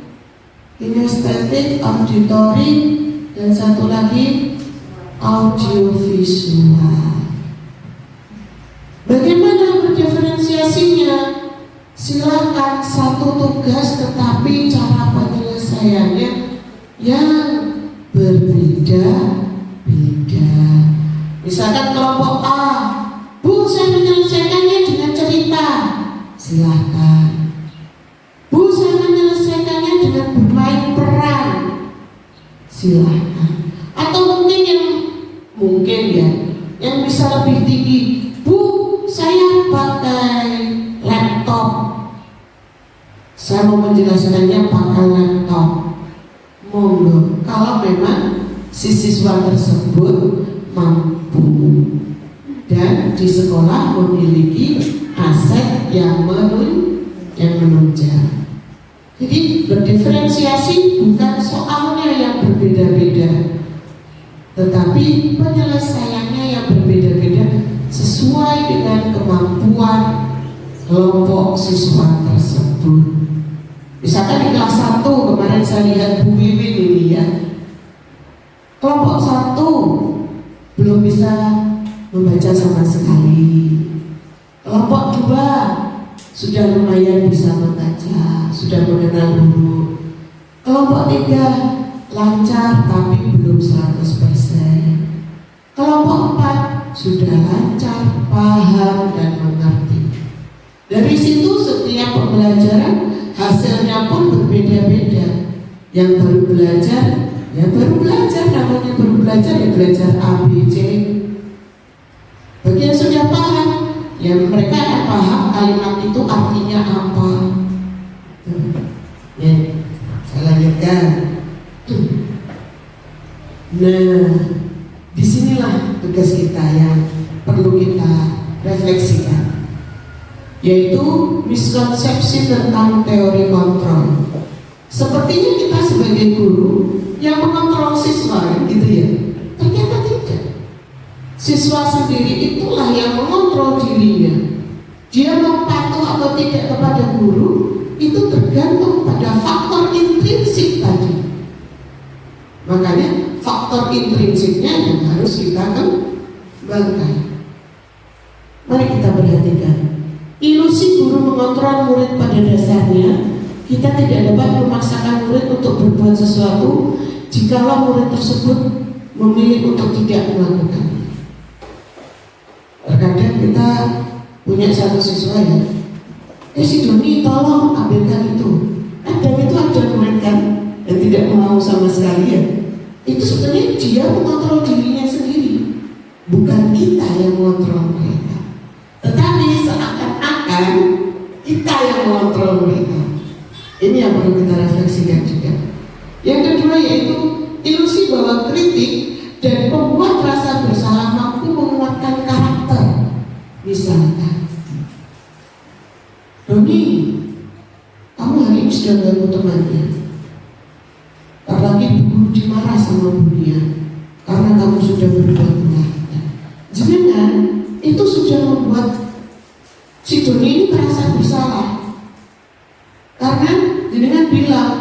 Kinestetik, auditori, dan satu lagi audiovisual. Bagaimana berdiferensiasinya? Silakan satu tugas tetapi cara penyelesaiannya yang berbeda-beda. Misalkan kelompok A, Bu, saya menyelesaikannya dengan cerita. Silakan. Bu, saya menyelesaikannya dengan bermain peran. Silakan. Atau mungkin ya, yang bisa lebih tinggi. Bu, saya pakai laptop. Saya mau menjelaskannya pakai laptop. Monggo, kalau memang si siswa tersebut mampu dan di sekolah memiliki aset yang menunjang. Jadi berdiferensiasi bukan soalnya yang berbeda-beda, tetapi penyelesaiannya yang berbeda-beda sesuai dengan kemampuan kelompok siswa tersebut. Misalkan di kelas 1 kemarin saya lihat Bu Wiwin ini ya, kelompok 1 belum bisa membaca sama sekali. Kelompok 2 sudah lumayan bisa membaca, sudah mengenal huruf. Kelompok 3 lancar tapi belum 100%. Kelompok 4 sudah lancar, paham dan mengerti. Dari situ setiap pembelajaran hasilnya pun berbeda-beda. Yang baru belajar, ya baru belajar, namanya baru belajar ya belajar A, B, C. Bagi yang sudah paham, ya mereka akan paham kalimat itu artinya apa. Ya, saya lanjutkan. Nah, disinilah tugas kita yang perlu kita refleksikan, yaitu miskonsepsi tentang teori kontrol. Sepertinya kita sebagai guru yang mengontrol siswa, gitu ya. Ternyata tidak. Siswa sendiri itulah yang mengontrol dirinya. Dia mau patuh atau tidak kepada guru itu tergantung pada faktor intrinsik tadi. Makanya faktor intrinsiknya yang harus kita kembangkan. Mari kita perhatikan. Ilusi guru mengontrol murid pada dasarnya, kita tidak dapat memaksakan murid untuk berbuat sesuatu jikalau murid tersebut memilih untuk tidak melakukan. Terkadang kita punya satu siswa ya, si Doni tolong ambilkan itu. Kadang itu ada murid kan yang tidak mau sama sekali ya. Itu sebenarnya dia mengontrol dirinya sendiri, bukan kita yang mengontrol mereka. Tetapi seakan-akan kita yang mengontrol mereka. Ini yang perlu kita refleksikan juga. Yang kedua yaitu ilusi bahwa kritik dan membuat rasa bersalah mampu menguatkan karakter. Misalkan, Doni, kamu hari ini sudah ganggu temannya. Apalagi guru dimarah sama burunya karena kamu sudah berbuat benar. Jangan itu sudah membuat si Doni ini merasa bersalah. Karena jenengan bilang,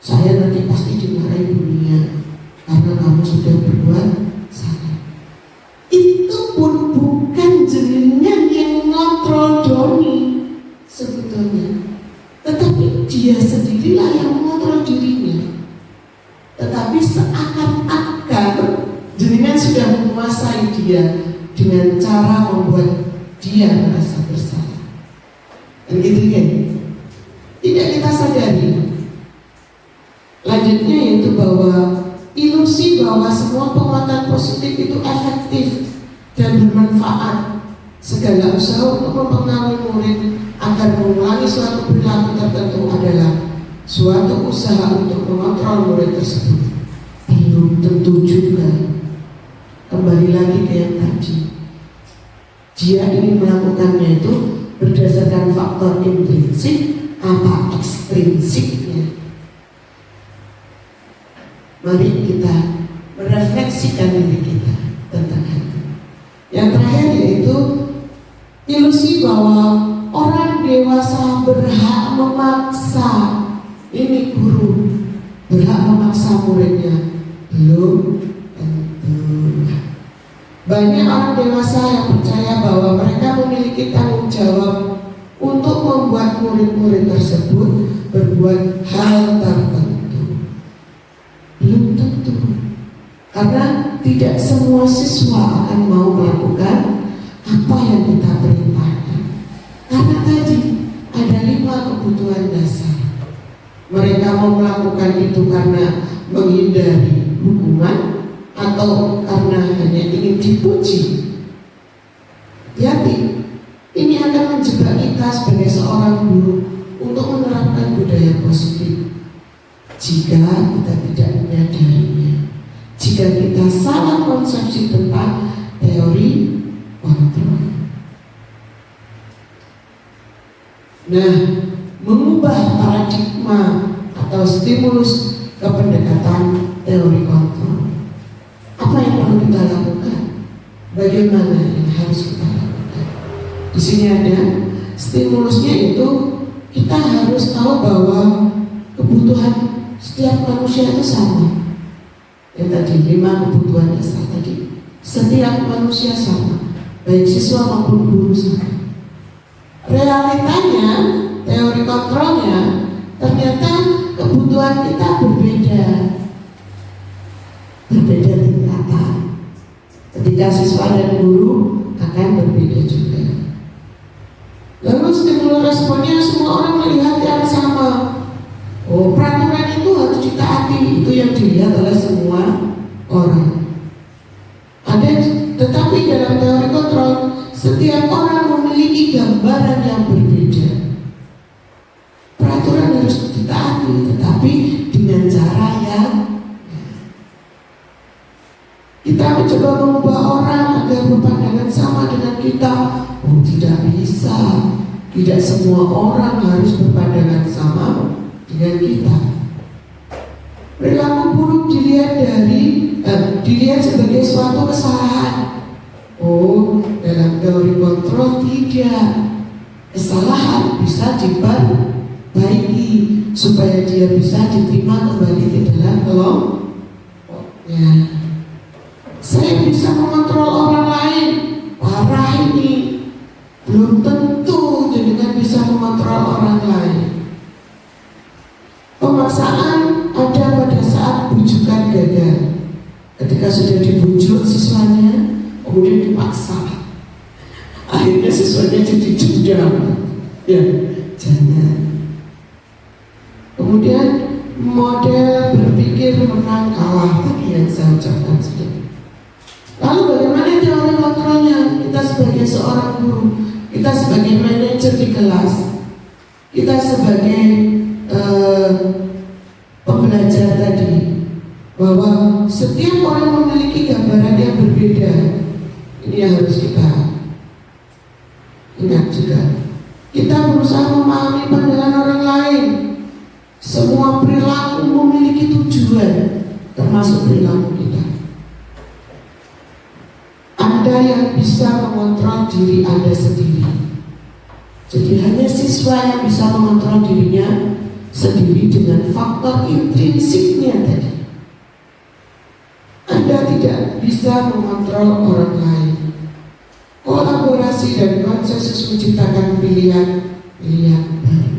saya nanti pasti dimarahi burunya karena kamu sudah berbuat salah. Itu pun bukan jenengan yang ngontrol Doni sebetulnya, tetapi dia sendirilah yang mengontrol dirinya. Tetapi seakan-akan jenengan sudah menguasai dia dengan cara membuat dia merasa bersalah. Dan gitu kan? Tidak kita sadari. Lanjutnya yaitu bahwa ilusi bahwa semua penguatan positif itu efektif dan bermanfaat. Segala usaha untuk mempengaruhi murid agar mengulangi suatu perilaku tertentu adalah suatu usaha untuk mengontrol murid tersebut. Belum tentu juga. Kembali lagi ke yang tadi, dia ingin melakukannya itu berdasarkan faktor intrinsik apa ekstrinsiknya. Mari kita merefleksikan diri kita tentang hal itu. Yang terakhir yaitu ilusi bahwa orang dewasa berhak memaksa. Ini guru berhak memaksa muridnya. Belum tentu. Banyak orang dewasa yang percaya bahwa mereka memiliki tanggung jawab untuk membuat murid-murid tersebut berbuat hal tertentu. Belum tentu. Karena tidak semua siswa akan mau melakukan apa yang kita perintahkan. Karena tadi ada 5 kebutuhan dasar. Mereka mau melakukan itu karena menghindari hukuman atau karena hanya ingin dipuji. Hati-hati, ini akan menjebak kita sebagai seorang guru untuk menerapkan budaya positif. Jika kita tidak menyadarinya, jika kita salah konsepsi tentang teori kontrol. Nah, mengubah paradigma atau stimulus ke pendekatan teori kontrol. Apa yang perlu kita lakukan? Bagaimana yang harus kita lakukan? Di sini ada stimulusnya, itu kita harus tahu bahwa kebutuhan setiap manusia itu sama. Yang tadi 5 kebutuhan dasar tadi, setiap manusia sama, baik siswa maupun guru sama. Realitanya, teori kontrolnya, ternyata kebutuhan kita berbeda tingkatan. Ketika siswa dan guru akan berbeda juga. Lalu stimulus responnya semua orang melihat yang sama. Oh, peraturan itu harus ditaati, itu yang dilihat oleh semua orang. Tetapi dalam teori kontrol, setiap orang memiliki gambaran yang berbeda. Peraturan harus ditaati, tetapi dengan cara yang Kita mencoba mengubah orang agar berpandangan sama dengan kita. Oh, tidak bisa. Tidak semua orang harus berpandangan sama dengan kita. Perilaku buruk dilihat sebagai suatu kesalahan. Oh, dalam teori kontrol tidak. Kesalahan bisa diperbaiki supaya dia bisa diterima kembali ke dalam kelompoknya. Saya bisa mengontrol orang lain. Parah ini. Belum tentu jenengan bisa mengontrol orang lain. Pemaksaan ada pada saat bujukan gagal. Ketika sudah dibujuk siswanya, kemudian dipaksa. Akhirnya siswanya jadi dendam. Ya, jangan. Kemudian model berpikir menang kalah tadi yang saya ucapkan sudah. Lalu bagaimana cara kontrolnya? Kita sebagai seorang guru, kita sebagai manajer di kelas, kita sebagai pembelajar tadi, bahwa setiap orang memiliki gambaran yang berbeda. Ini yang harus kita ingat juga. Kita berusaha memahami pandangan orang lain. Semua perilaku memiliki tujuan, termasuk perilaku kita. Anda yang bisa mengontrol diri Anda sendiri. Jadi hanya siswa yang bisa mengontrol dirinya sendiri dengan faktor intrinsiknya tadi. Anda tidak bisa mengontrol orang lain. Kolaborasi dan konsensus menciptakan pilihan baru.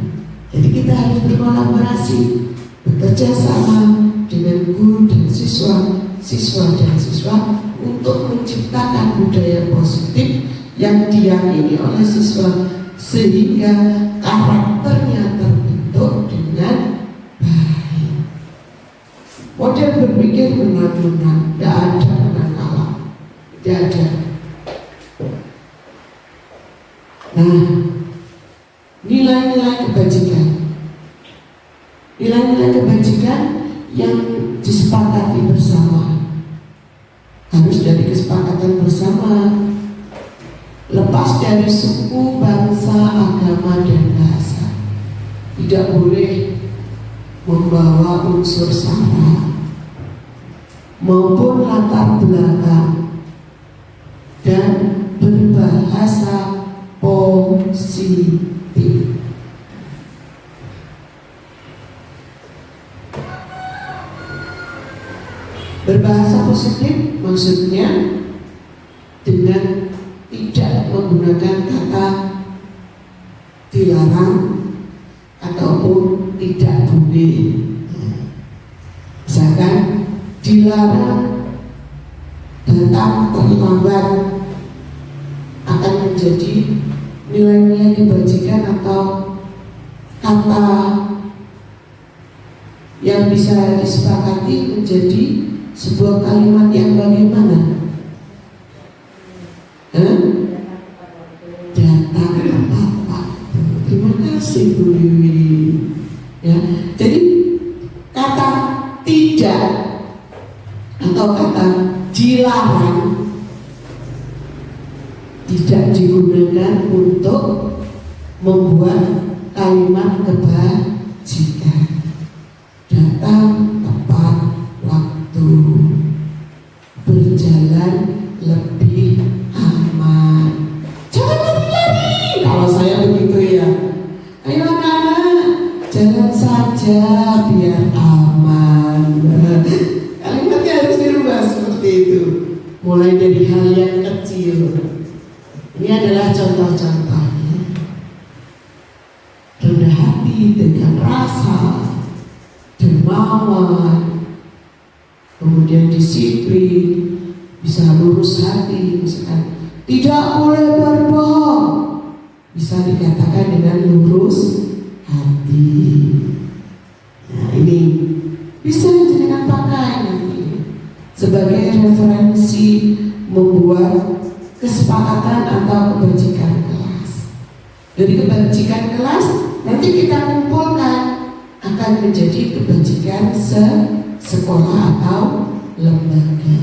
Jadi kita harus berkolaborasi, bekerja sama dengan guru dan siswa dan siswa untuk menciptakan budaya positif yang diyakini oleh siswa sehingga karakternya terbentuk dengan baik. Model berpikir menang-menang, tidak ada menang kalah, tidak ada. Nah, nilai-nilai kebajikan, nilai-nilai kebajikan yang disepakati bersama, harus dari kesepakatan bersama, lepas dari suku, bangsa, agama, dan bahasa. Tidak boleh membawa unsur sara maupun latar belakang dan berbahasa positif. Berbahasa positif maksudnya dengan tidak menggunakan kata dilarang ataupun tidak boleh. Misalkan dilarang datang terlambat akan menjadi nilai-nilai kebajikan atau kata yang bisa disepakati menjadi sebuah kalimat yang bagaimana? Datang tepat waktu. Terima kasih Bu Wiwi. Ya, jadi kata tidak atau kata dilarang tidak digunakan untuk membuat kalimat kebajikan. Datang tepat waktu, berjalan lebih aman. Jangan lari-lari. Kalau saya begitu ya, ayo anak-anak, jalan saja biar aman. Kalimatnya harus dirubah seperti itu. Mulai dari hal yang kecil. Ini adalah contoh-contohnya. Rendah hati dengan rasa, dermawan, kemudian disiplin, bisa lurus hati, misalkan tidak boleh berbohong, bisa dikatakan dengan lurus hati. Nah, ini bisa dengan pakai nanti sebagai referensi membuat kesepakatan atau kebajikan kelas. Dari kebajikan kelas nanti kita kumpulkan akan menjadi kebajikan sekolah atau lembaga.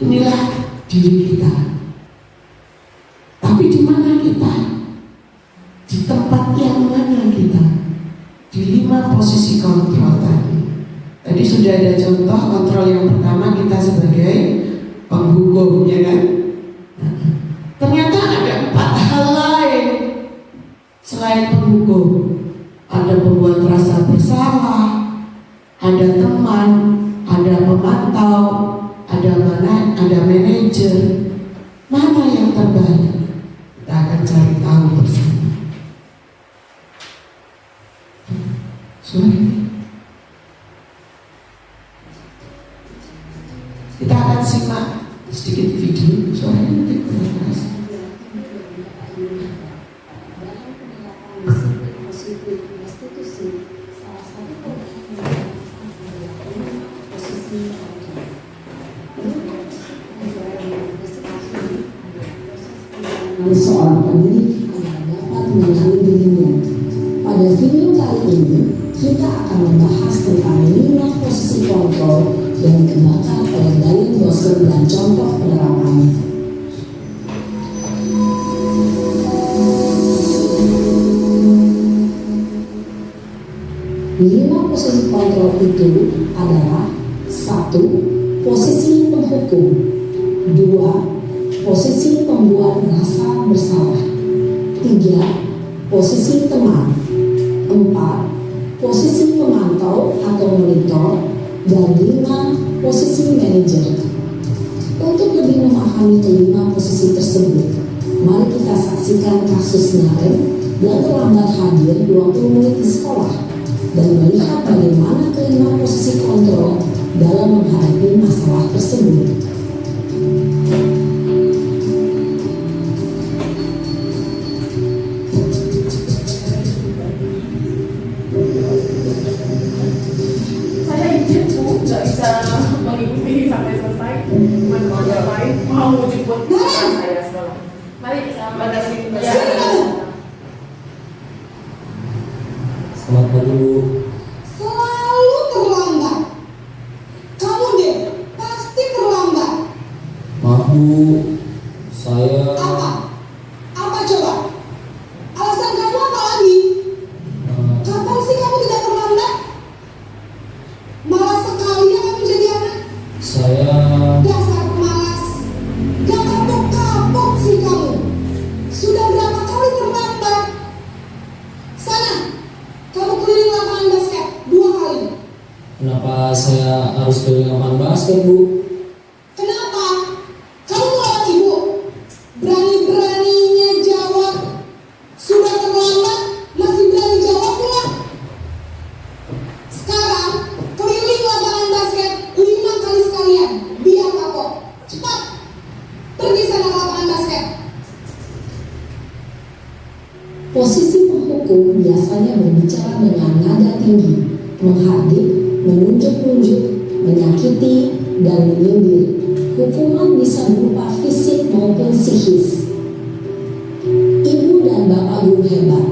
Inilah diri kita. Tapi di mana kita? Di tempat yang mana kita? Di 5 posisi kontrol tadi. Tadi sudah ada contoh kontrol yang pertama, kita sebagai penghukum, ya kan? Ternyata ada 4 hal lain selain penghukum. Ada pembuat rasa bersalah, ada teman, ada pemantau, ada manajer. Mana yang terbaik? Kita akan cari tahu bersama. Kita akan simak sedikit video. Suaranya nanti kurang keras. Seorang pendidik agar dapat mengenali dirinya. Pada video kali ini, kita akan membahas tentang 5 posisi kontrol yang dikembangkan oleh Dayang dosen dan contoh penerapannya. 5 posisi kontrol itu adalah 1. Posisi penghukum, 2. Posisi pembuat rasa bersalah, 3. Posisi teman, 4. Posisi pemantau atau monitor, dan 5. Posisi manajer. Untuk lebih memahami kelima posisi tersebut, mari kita saksikan kasus Naren yang terlambat hadir 20 menit di sekolah dan melihat bagaimana kelima posisi kontrol dalam menghadapi masalah tersebut. Nggak bisa mengikuti sampai selesai. Mau ngapain? Mau jemput saya sekolah. Mari pada sini. Selamat pagi Bu. Selalu terlambat. Kamu deh pasti terlambat. Maaf Bu, saya Apa coba? Alasan kamu apa lagi? Kapan sih kamu tidak terlambat? Malas sekali ya kamu jadi anak. saya Dasar pemalas. Gak kapok-kapok sih kamu. Sudah berapa kali terlambat? Sana, kamu keliling lapangan basket 2 kali. kenapa saya harus keliling lapangan basket Bu? Kenapa? Kamu melawan ibu. Berani-beraninya jawab. Sudah terlambat, masih berani jawab pula. Sekarang, keliling lapangan basket 5 kali sekalian. Biar kapok. Cepat. Pergi sana ke lapangan basket. Posisi penghukum biasanya berbicara dengan nada tinggi, menghardik, menunjuk-nunjuk, menyakiti, dan menyindir. Hukuman bisa berupa fisik maupun psikis. Ibu dan bapak guru hebat.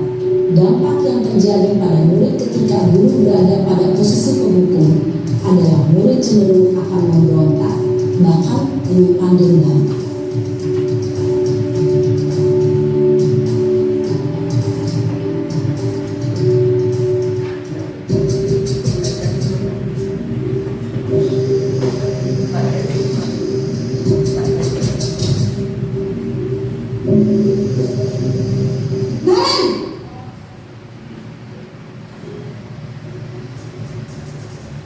Dampak yang terjadi pada murid ketika guru berada pada posisi penghukum adalah murid cenderung akan memberontak, bahkan menyimpan dendam. Naren!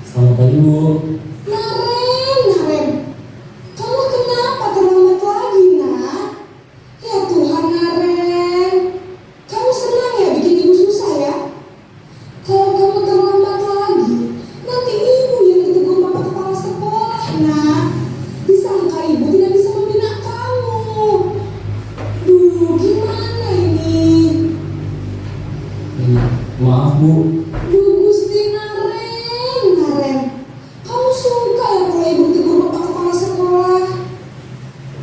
Selamat pagi Bu. Naren, kamu kenapa terlambat lagi, nak? Ya Tuhan, Naren, kamu senang ya bikin ibu susah ya? Kalau kamu terlambat lagi, nanti ibu yang ditegur bapak kepala sekolah, nak. Disangka ibu tidak bisa membina kamu. Duh, gimana ini? Maaf Bu, Duh, Gusti Naren, kamu suka ya kalau ibu tegur bapak kepala sekolah?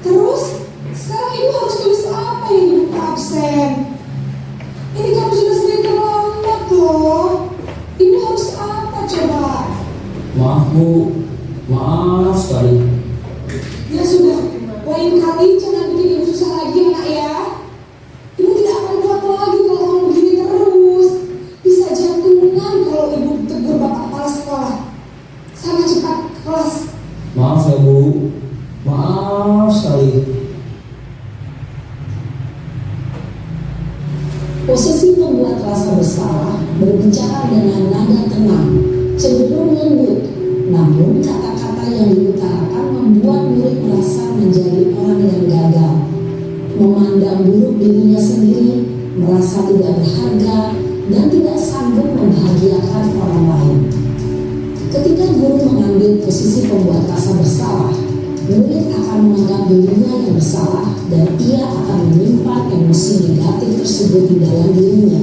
Terus, sekarang ibu harus tulis apa yang di buku absen? Ini kamu sudah sering terlambat loh. Ibu harus apa coba? maaf Bu, Maaf sekali. Ya sudah, lain kali jangan bikin ibu susah lagi ya nak ya. Ibu tidak akan kuat lagi kalau kamu begini terus. Bisa jantungan kalau ibu tegur bapak kepala sekolah. Sana cepat ke kelas. Maaf ya Bu. Maaf sekali. Posisi pembuat rasa bersalah berbicara dengan nada tenang, cenderung lembut. Namun kata-kata yang diutarakan membuat murid merasa menjadi orang yang gagal, memandang buruk dirinya sendiri, merasa tidak berharga, dan tidak sanggup membahagiakan orang lain. Ketika guru mengambil posisi pembuat rasa bersalah, murid akan menganggap dirinya yang bersalah dan ia akan menyimpan emosi negatif tersebut di dalam dirinya.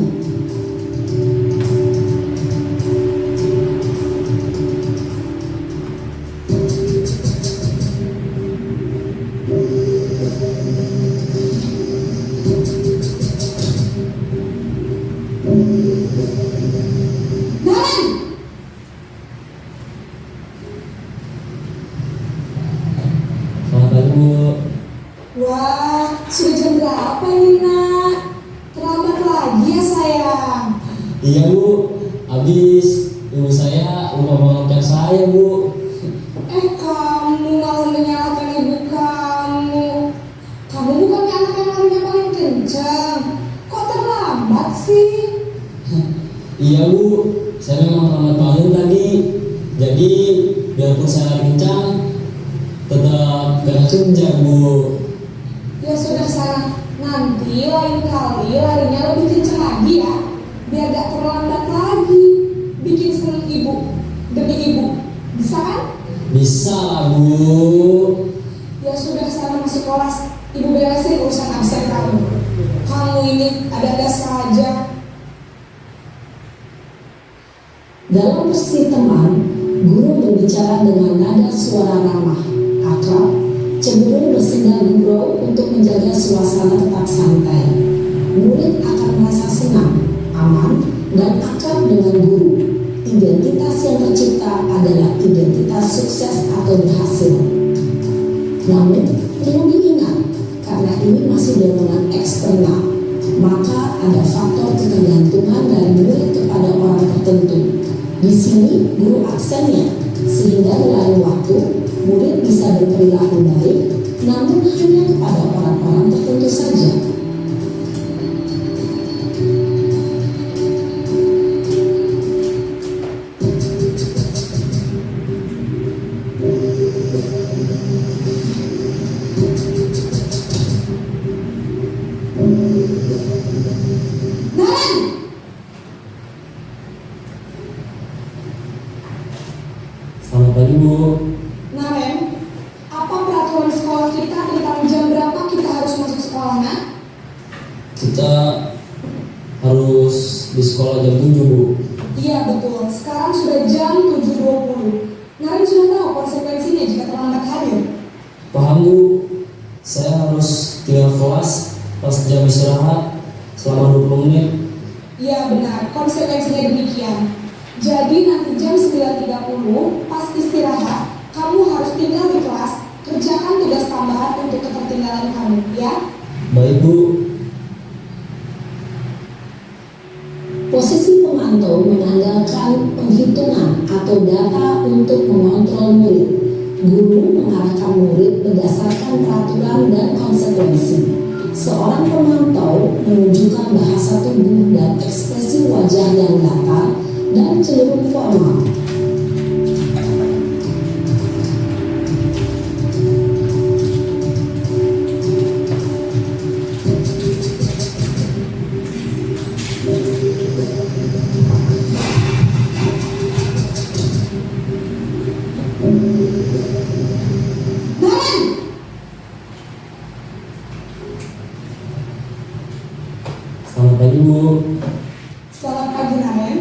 Selamat pagi Bu. Wah, sudah jam berapa ini nak? Terlambat lagi ya sayang. Iya Bu, habis ibu saya lupa mengajar saya Bu. Kamu malah menyalahkan ibu kamu. Kamu bukannya anak yang larinya paling kencang. Kok terlambat sih? Iya Bu, saya memang terlambat bangun tadi. Jadi biarpun saya lari kencang, tetap gak kencang Bu. Ya sudah sana, nanti lain kali larinya lebih kencang lagi ya. Biar gak terlambat lagi. Bikin seneng ibu, demi ibu. Bisa kan? Bisa lah Bu. Ya sudah sana masuk kelas. Ibu beresin urusan absen kamu. Kamu ini ada-ada saja. Dalam posisi teman, guru berbicara dengan nada suara ramah, akrab, cenderung bersenda gurau untuk menjaga suasana tetap santai. Murid akan merasa senang, aman, dan akrab dengan guru. Identitas yang tercipta adalah identitas sukses atau berhasil. Namun, perlu diingat, karena ini masih dorongan eksternal, maka ada faktor ketergantungan dari murid kepada orang tertentu. Di sini guru aksennya, sehingga di lain waktu murid bisa berperilaku baik, namun hanya kepada orang-orang tertentu saja. Selamat pagi Bu. Naren, apa peraturan sekolah kita tentang jam berapa kita harus masuk sekolah, nak? Kita harus di sekolah jam 7 Bu. Iya betul, sekarang sudah jam 7.20. Naren sudah tahu konsekuensinya jika terlambat hadir. Paham Bu, saya harus tinggal kelas pas jam istirahat selama 20 menit. Iya benar, konsekuensinya demikian. Jadi nanti jam 9.30 pas istirahat, kamu harus tinggal di kelas, kerjakan tugas tambahan untuk ketertinggalan kamu, ya? Baik Bu. Posisi pemantau mengandalkan penghitungan atau data untuk mengontrol murid. Guru mengarahkan murid berdasarkan peraturan dan konsekuensi. Seorang pemantau menunjukkan bahasa tubuh dan ekspresi wajah yang datar dan cenderung formal. Selamat pagi Bu. Selamat pagi Naren.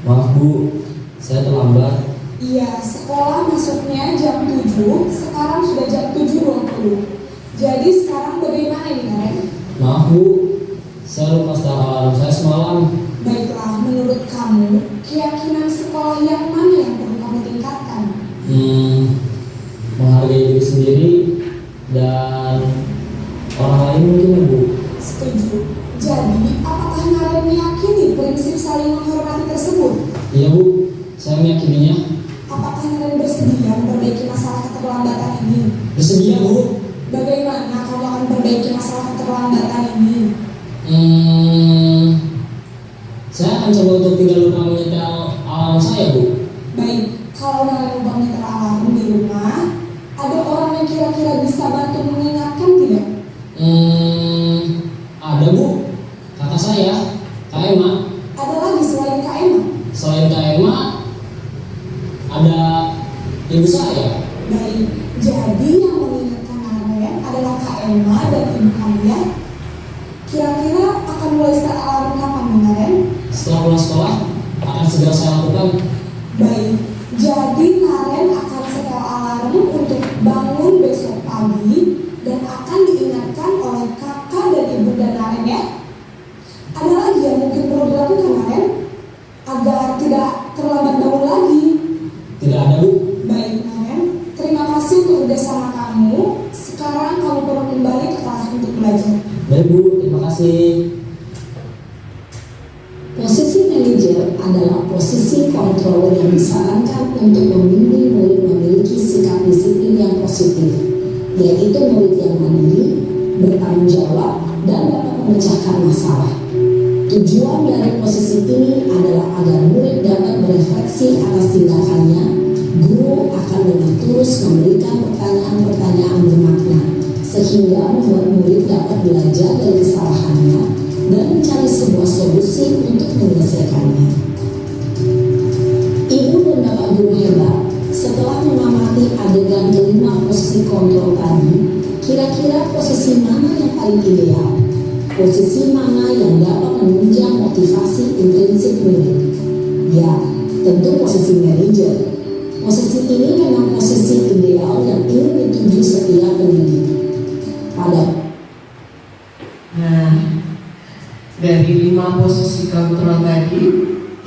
Maaf Bu, saya terlambat. Iya, sekolah masuknya jam 7, sekarang sudah jam 7.20. Jadi sekarang bagaimana ini Naren? Maaf Bu, saya lupa start alarm saya semalam. Baiklah, menurut kamu, keyakinan sekolah yang mana yang perlu kamu tingkatkan? menghargai diri sendiri dan orang lain mungkin ya Bu. Setuju. Jadi, apakah Naren meyakini prinsip saling menghormati tersebut? Iya Bu, saya meyakininya. Apakah Naren bersedia memperbaiki masalah keterlambatan ini? Bersedia Bu. Bagaimana kamu akan memperbaiki masalah keterlambatan ini? Saya akan coba untuk tidak lupa menyetel alarm saya Bu. Baik, kalau Naren lupa menyetel alarm di rumah, ada orang yang kira-kira bisa bantu mengingatkan tidak? Ada Bu, kakak saya, Kak Emma. Ada lagi selain Kak Emma? Selain Kak Emma, ada ibu saya. Baik, jadi yang mengingatkan Naren adalah Kak Emma dan ibu kalian. Kira-kira akan mulai start alarm kapan, Naren? Setelah pulang sekolah, akan segera saya lakukan. Baik, jadi Naren akan setel alarm untuk bangun besok pagi dan akan diingatkan oleh kakak dan ibu dan Naren ya. Ada lagi yang mungkin perlu dilakukan Naren agar tidak terlambat bangun lagi. Tidak ada Bu. Baik Naren, terima kasih untuk kerjasama kamu. Sekarang kamu perlu kembali ke kelas untuk belajar. Baik Bu, terima kasih. Posisi manajer adalah posisi kontrol yang disarankan untuk membimbing murid memiliki sikap disiplin yang positif, yaitu murid yang mandiri, bertanggung jawab, dan dapat memecahkan masalah. Tujuan dari posisi ini adalah agar murid dapat berefleksi atas tindakannya. Guru akan dengan tulus memberikan pertanyaan-pertanyaan bermakna, sehingga murid dapat belajar dari kesalahannya dan mencari sebuah solusi untuk menyelesaikannya. Ibu dan bapak guru hebat, setelah mengamati adegan kelima posisi kontrol tadi, kira-kira posisi mana yang paling ideal? Posisi mana yang dapat menunjang motivasi intrinsik murid? Ya, tentu posisi manajer. Posisi ini memang posisi ideal yang ingin dituju setiap pendidik. Nah, dari 5 posisi kontrol tadi,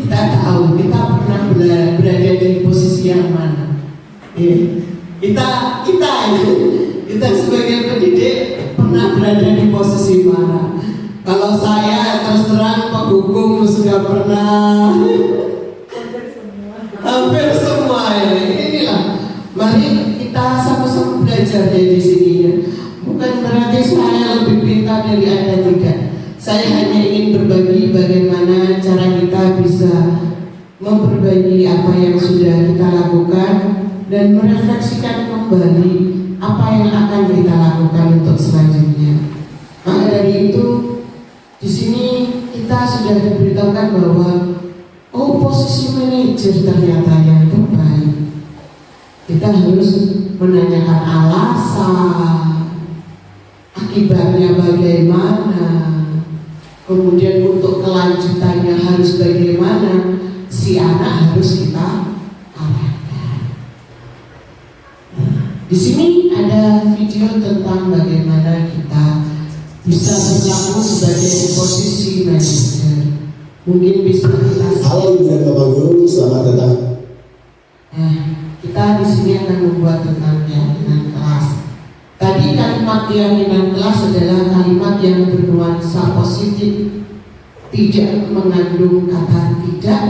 kita tahu kita pernah berada di posisi yang mana. Kita sebagai pendidik pernah berada di posisi mana. Kalau saya terus terang Pak Hukum sudah pernah. Hampir semua ya. Inilah, mari kita sama-sama belajar dari sini ya. Bukan berarti saya lebih pintar dari Anda, tidak. Saya hanya ingin berbagi bagaimana cara kita bisa memperbaiki apa yang sudah kita lakukan dan merefleksikan kembali apa yang akan kita lakukan untuk selanjutnya. Maka dari itu, di sini kita sudah diberitahukan bahwa posisi manajer ternyata yang terbaik. Kita harus menanyakan alasan, akibatnya bagaimana, kemudian untuk kelanjutannya harus bagaimana, si anak harus kita arahkan. Di sini ada video tentang bagaimana kita bisa berlaku sebagai posisi manajer. Mungkin bisa kita. Halo Ibu dan Bapak Guru, selamat datang. Kita di sini akan membuat tentang keyakinan kelas. Tadi kalimat keyakinan kelas adalah kalimat yang bernuansa positif, tidak mengandung kata tidak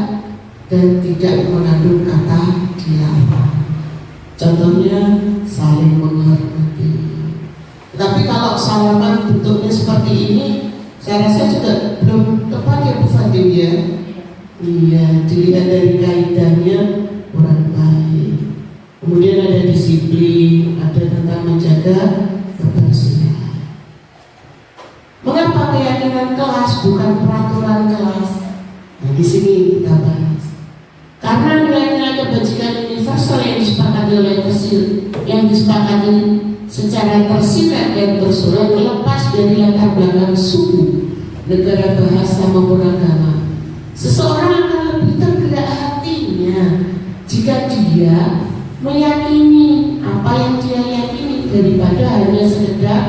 dan tidak mengandung kata dilarang. Contohnya saling menghormati. Tapi kalau salaman bentuknya seperti ini, saya rasa juga belum tepat ya Bu Fatim ya. Iya, dilihat dari kaidahnya kurang baik. Kemudian ada disiplin, ada tentang menjaga kebersihan. Mengapa keyakinan kelas bukan peraturan kelas? Nah, di sini kita bahas. Karena nilai-nilai kebajikan universal yang disepakati secara tersirat dan tersurat lepas dari latar belakang suku, negara, bahasa maupun agama. Seseorang akan lebih tergerak hatinya jika dia meyakini apa yang dia yakini daripada hanya sekedar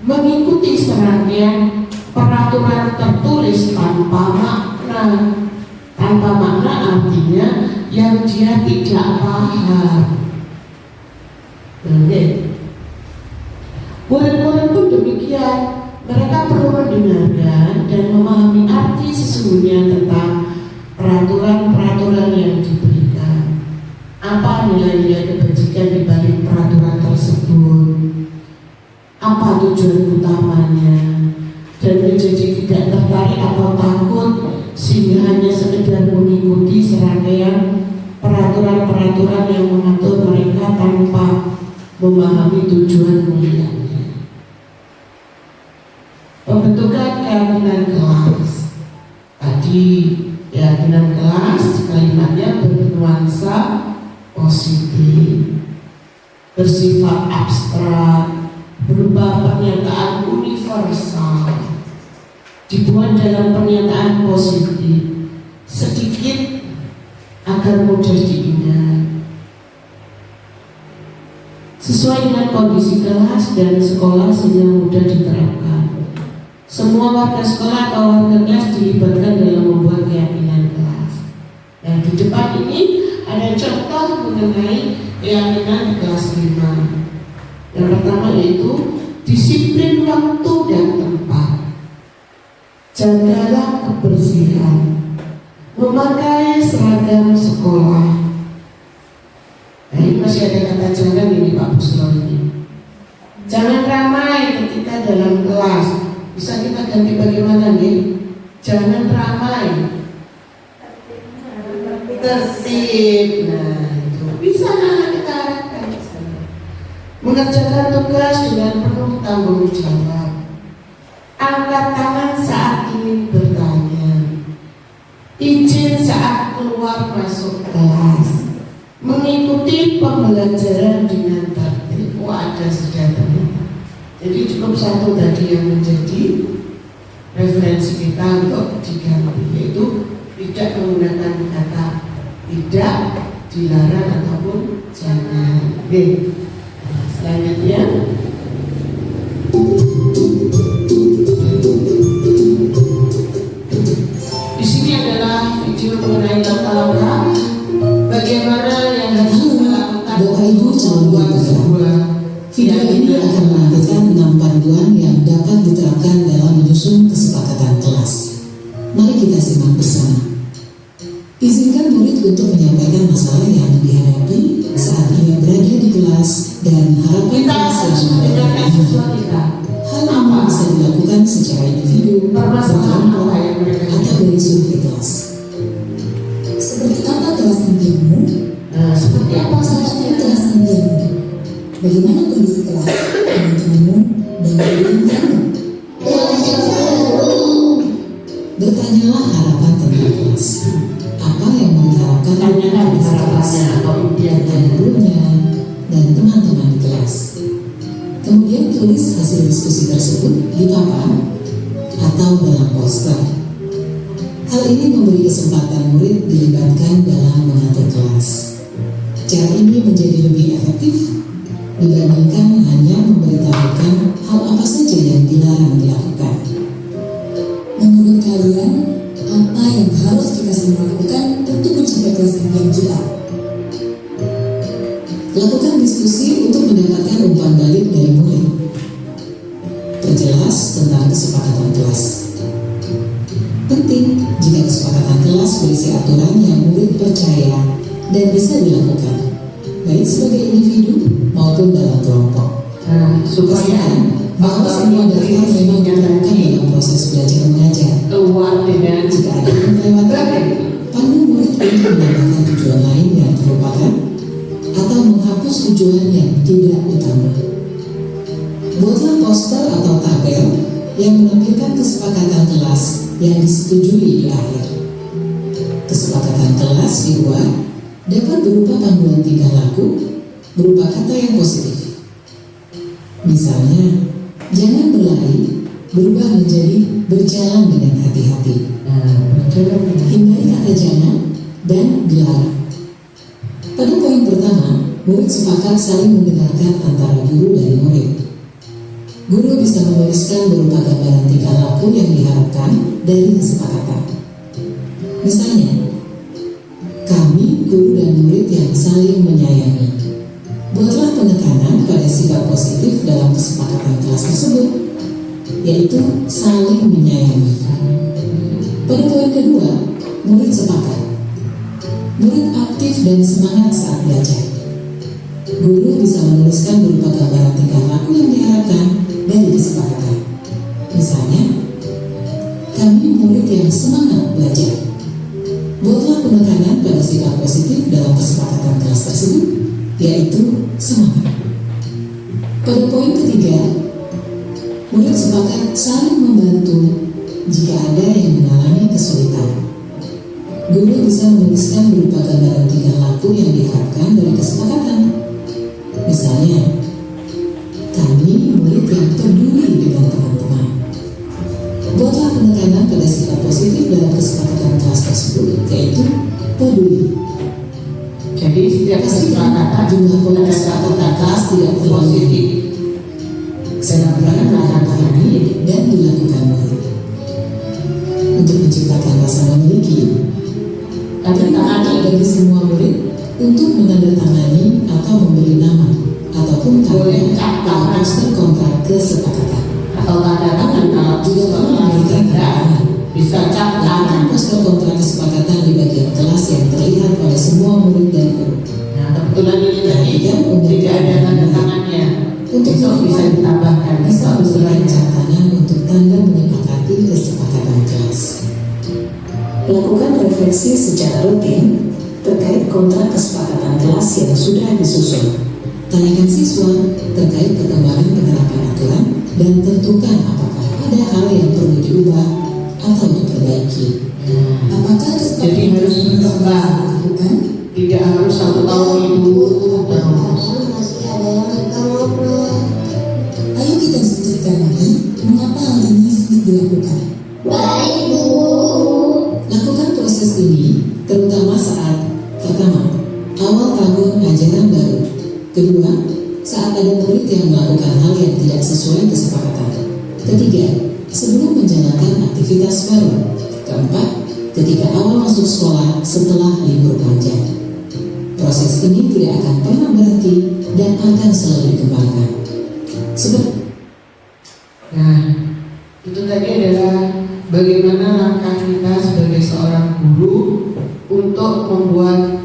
mengikuti serangkaian peraturan tertulis tanpa makna. Tanpa makna artinya yang dia tidak paham. ya mereka perlu mendengarkan dan memahami arti sesungguhnya tentang peraturan-peraturan yang diberikan. Apa nilai-nilai kebajikan di balik peraturan tersebut? Apa tujuan utamanya? Dan menjadi tidak tertarik atau takut sehingga hanya sekedar mengikuti serangkaian peraturan-peraturan yang mengatur mereka tanpa memahami tujuan mulianya. Pembentukan keyakinan kelas. Tadi keyakinan kelas kalimatnya bernuansa positif, bersifat abstrak, berupa pernyataan universal, dibuat dalam pernyataan positif, sedikit agar mudah diingat, sesuai dengan kondisi kelas dan sekolah sehingga mudah diterapkan. Semua warga sekolah atau warga kelas dilibatkan dalam membuat keyakinan kelas. Dan di depan ini ada contoh mengenai keyakinan di kelas 5. Yang pertama yaitu disiplin waktu dan tempat. Jagalah kebersihan. Memakai seragam sekolah. Nah ini masih ada kata jangan ini Pak Busro ini. Jangan ramai ketika dalam kelas. Bisa kita ganti bagaimana nih? Jangan ramai, tertib. Nah itu bisa kita arahkan. Mengerjakan tugas dengan penuh tanggung jawab. Angkat tangan saat ingin bertanya. Izin saat keluar masuk kelas. Mengikuti pembelajaran dengan tertib. Wah ada sudah ternyata. Jadi cukup satu tadi yang menjadi referensi kita untuk diganti, yaitu tidak menggunakan kata tidak, dilarang ataupun jangan. Oke. Selanjutnya di sini adalah video mengenai langkah-langkah bagaimana yang harus dilakukan Bapak Ibu calon membuat sebuah Video ini akan menampilkan 6 panduan yang dapat diterapkan dalam menyusun kesepakatan kelas. Mari kita simak bersama. Izinkan murid untuk menyampaikan masalah yang dihadapi saat ia berada di kelas dan harapan kita kelas harus yang mendengarkan siswa kita. Hal ini bisa dilakukan secara individu, Permasalahan apa yang mereka atau dari survei kelas. Seperti apa kelas impianmu? Nah, seperti apa Seperti kelas impianmu. Bagaimana kondisi kelas, teman-temanmu, dan guru-gurumu? Bertanyalah harapan tentang kelas. Apa yang diharapkan Tanyakan dari harapannya atau impiannya. dan gurunya dan teman-teman di kelas. Kemudian tulis hasil diskusi tersebut di papan atau dalam poster. Hal ini memberi kesempatan murid dilibatkan dalam mengatur kelas. Cara ini menjadi lebih efektif dibandingkan hanya memberitahukan hal apa saja yang dilarang dilakukan. Menurut kalian, apa yang harus kita semua lakukan untuk mencapai kelas impian kita? Lakukan diskusi untuk mendapatkan umpan balik dari murid. Perjelas tentang kesepakatan kelas. Penting jika kesepakatan kelas berisi aturan yang murid percaya dan bisa dilakukan, baik sebagai individu maupun dalam kelompok. Supaya Pastikan bahwa semua daftar memang diterapkan dalam proses belajar mengajar. keluar dengan Jika ada yang melewatkan, pandu murid untuk menambahkan tujuan lain yang terlupakan atau menghapus tujuan yang tidak utama. Buatlah poster atau tabel yang menampilkan kesepakatan kelas yang disetujui di akhir. Kesepakatan kelas dibuat dapat berupa panduan tingkah laku berupa kata yang positif. Misalnya, jangan berlari berubah menjadi berjalan dengan hati-hati. Hindari kata jangan dan dilarang. Pada poin pertama, murid sepakat saling mendengarkan antara guru dan murid. Guru bisa menuliskan berupa gambaran tingkah laku yang diharapkan dari kesepakatan. Misalnya, kami, guru dan murid yang saling menyayangi. Buatlah penekanan pada sifat positif dalam kesepakatan kelas tersebut. yaitu saling menyayangi. Pada poin kedua, murid sepakat. Murid aktif dan semangat saat belajar. Guru bisa menuliskan berupa gambaran tingkah laku yang diharapkan dari kesepakatan. Misalnya, kami murid yang semangat belajar. Buatlah penekanan pada sikap positif dalam kesepakatan kelas tersebut, yaitu semangat. Pada poin ketiga, murid sepakat saling membantu jika ada yang mengalami kesulitan. Guru bisa menuliskan berupa gambaran tingkah laku yang diharapkan dari kesepakatan. Misalnya, kami murid yang peduli dengan teman-teman. Buatlah penekanan pada sikap positif dalam kesepakatan kelas tersebut, yaitu peduli. Jadi setiap kesepakatan Jumlah poin kesepakatan kelas tidak terlalu positif. Selamanya melakukan ini dan dilakukan murid. Untuk menciptakan rasa memiliki, tantangan bagi semua murid untuk menandatangani atau memberi nama ataupun Boleh tanda poster kontrak kesepakatan. Atau tanda tangan kalau Juga perlu memberikan tanda tangan. bisa cap Letakkan tangan. poster kontrak kesepakatan di bagian kelas yang terlihat oleh semua murid dan guru. Nah, kebetulan ini tadi tidak ada tanda tangannya. Untuk Besok bisa ditambahkan. bisa memberikan catatan untuk tanda menyepakati kesepakatan kelas. Lakukan refleksi secara rutin terkait kontrak kesepakatan kelas yang sudah disusun. Tanyakan siswa terkait perkembangan penerapan aturan dan tentukan apakah ada hal yang perlu diubah atau diperbaiki. Apakah Jadi harus berkembang. dilakukan? Tidak harus 1 tahun itu terus. Ayo kita diskusikan lagi mengapa hal ini sulit dilakukan. Lakukan proses ini terutama saat pertama, awal tahun ajaran baru. Kedua, saat ada murid yang melakukan hal yang tidak sesuai kesepakatan. Ketiga, sebelum menjalankan aktivitas baru. Keempat, ketika awal masuk sekolah setelah libur panjang. Proses ini tidak akan pernah berhenti dan akan selalu dikembangkan. Nah, itu tadi adalah bagaimana langkah kita sebagai seorang guru untuk membuat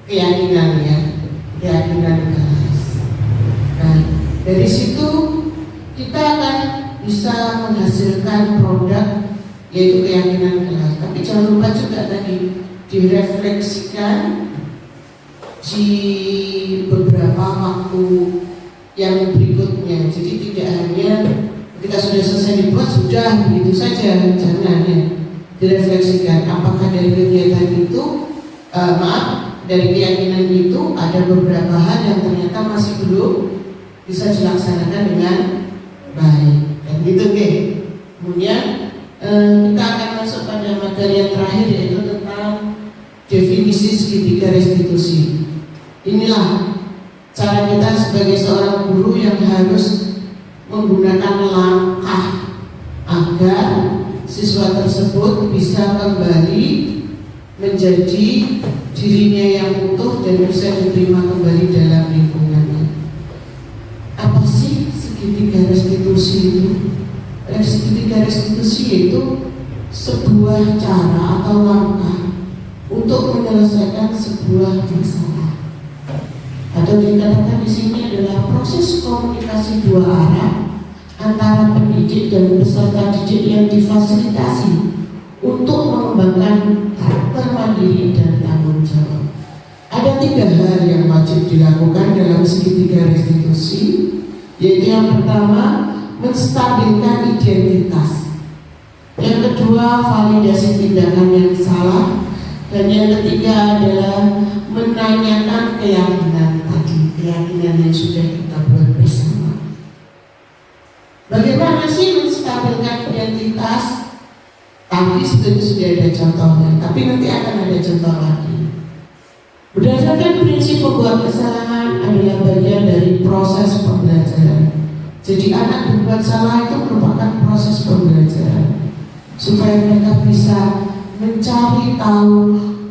keyakinan kelas. Nah, dari situ kita akan bisa menghasilkan produk yaitu keyakinan kelas. Tapi jangan lupa juga tadi direfleksikan di beberapa waktu yang berikutnya. Jadi tidak hanya ketika sudah selesai dibuat sudah begitu saja, jangan ya. Direfleksikan apakah dari kegiatan itu dari keyakinan itu ada beberapa hal yang ternyata masih belum bisa dilaksanakan dengan baik. Dan gitu oke. Kemudian kita akan masuk pada materi yang terakhir yaitu tentang definisi segitiga restitusi. Inilah cara kita sebagai seorang guru yang harus menggunakan langkah agar siswa tersebut bisa kembali menjadi dirinya yang utuh dan bisa diterima kembali dalam lingkungannya. Apa sih segitiga restitusi itu? Segitiga restitusi itu sebuah cara atau langkah untuk menyelesaikan sebuah masalah. Atau dikatakan di sini adalah proses komunikasi dua arah antara pendidik dan peserta didik yang difasilitasi untuk mengembangkan karakter mandiri dan tanggung jawab. Ada 3 hal yang wajib dilakukan dalam segitiga restitusi, yaitu yang pertama menstabilkan identitas, yang kedua validasi tindakan yang salah, dan yang ketiga adalah menanyakan keyakinan tadi, keyakinan yang sudah kita buat bersama. Bagaimana sih menstabilkan identitas? Tadi sudah ada contohnya, tapi nanti akan ada contoh lagi. Berdasarkan prinsip pembuat kesalahan adalah bagian dari proses pembelajaran. Jadi anak berbuat salah itu merupakan proses pembelajaran supaya mereka bisa mencari tahu,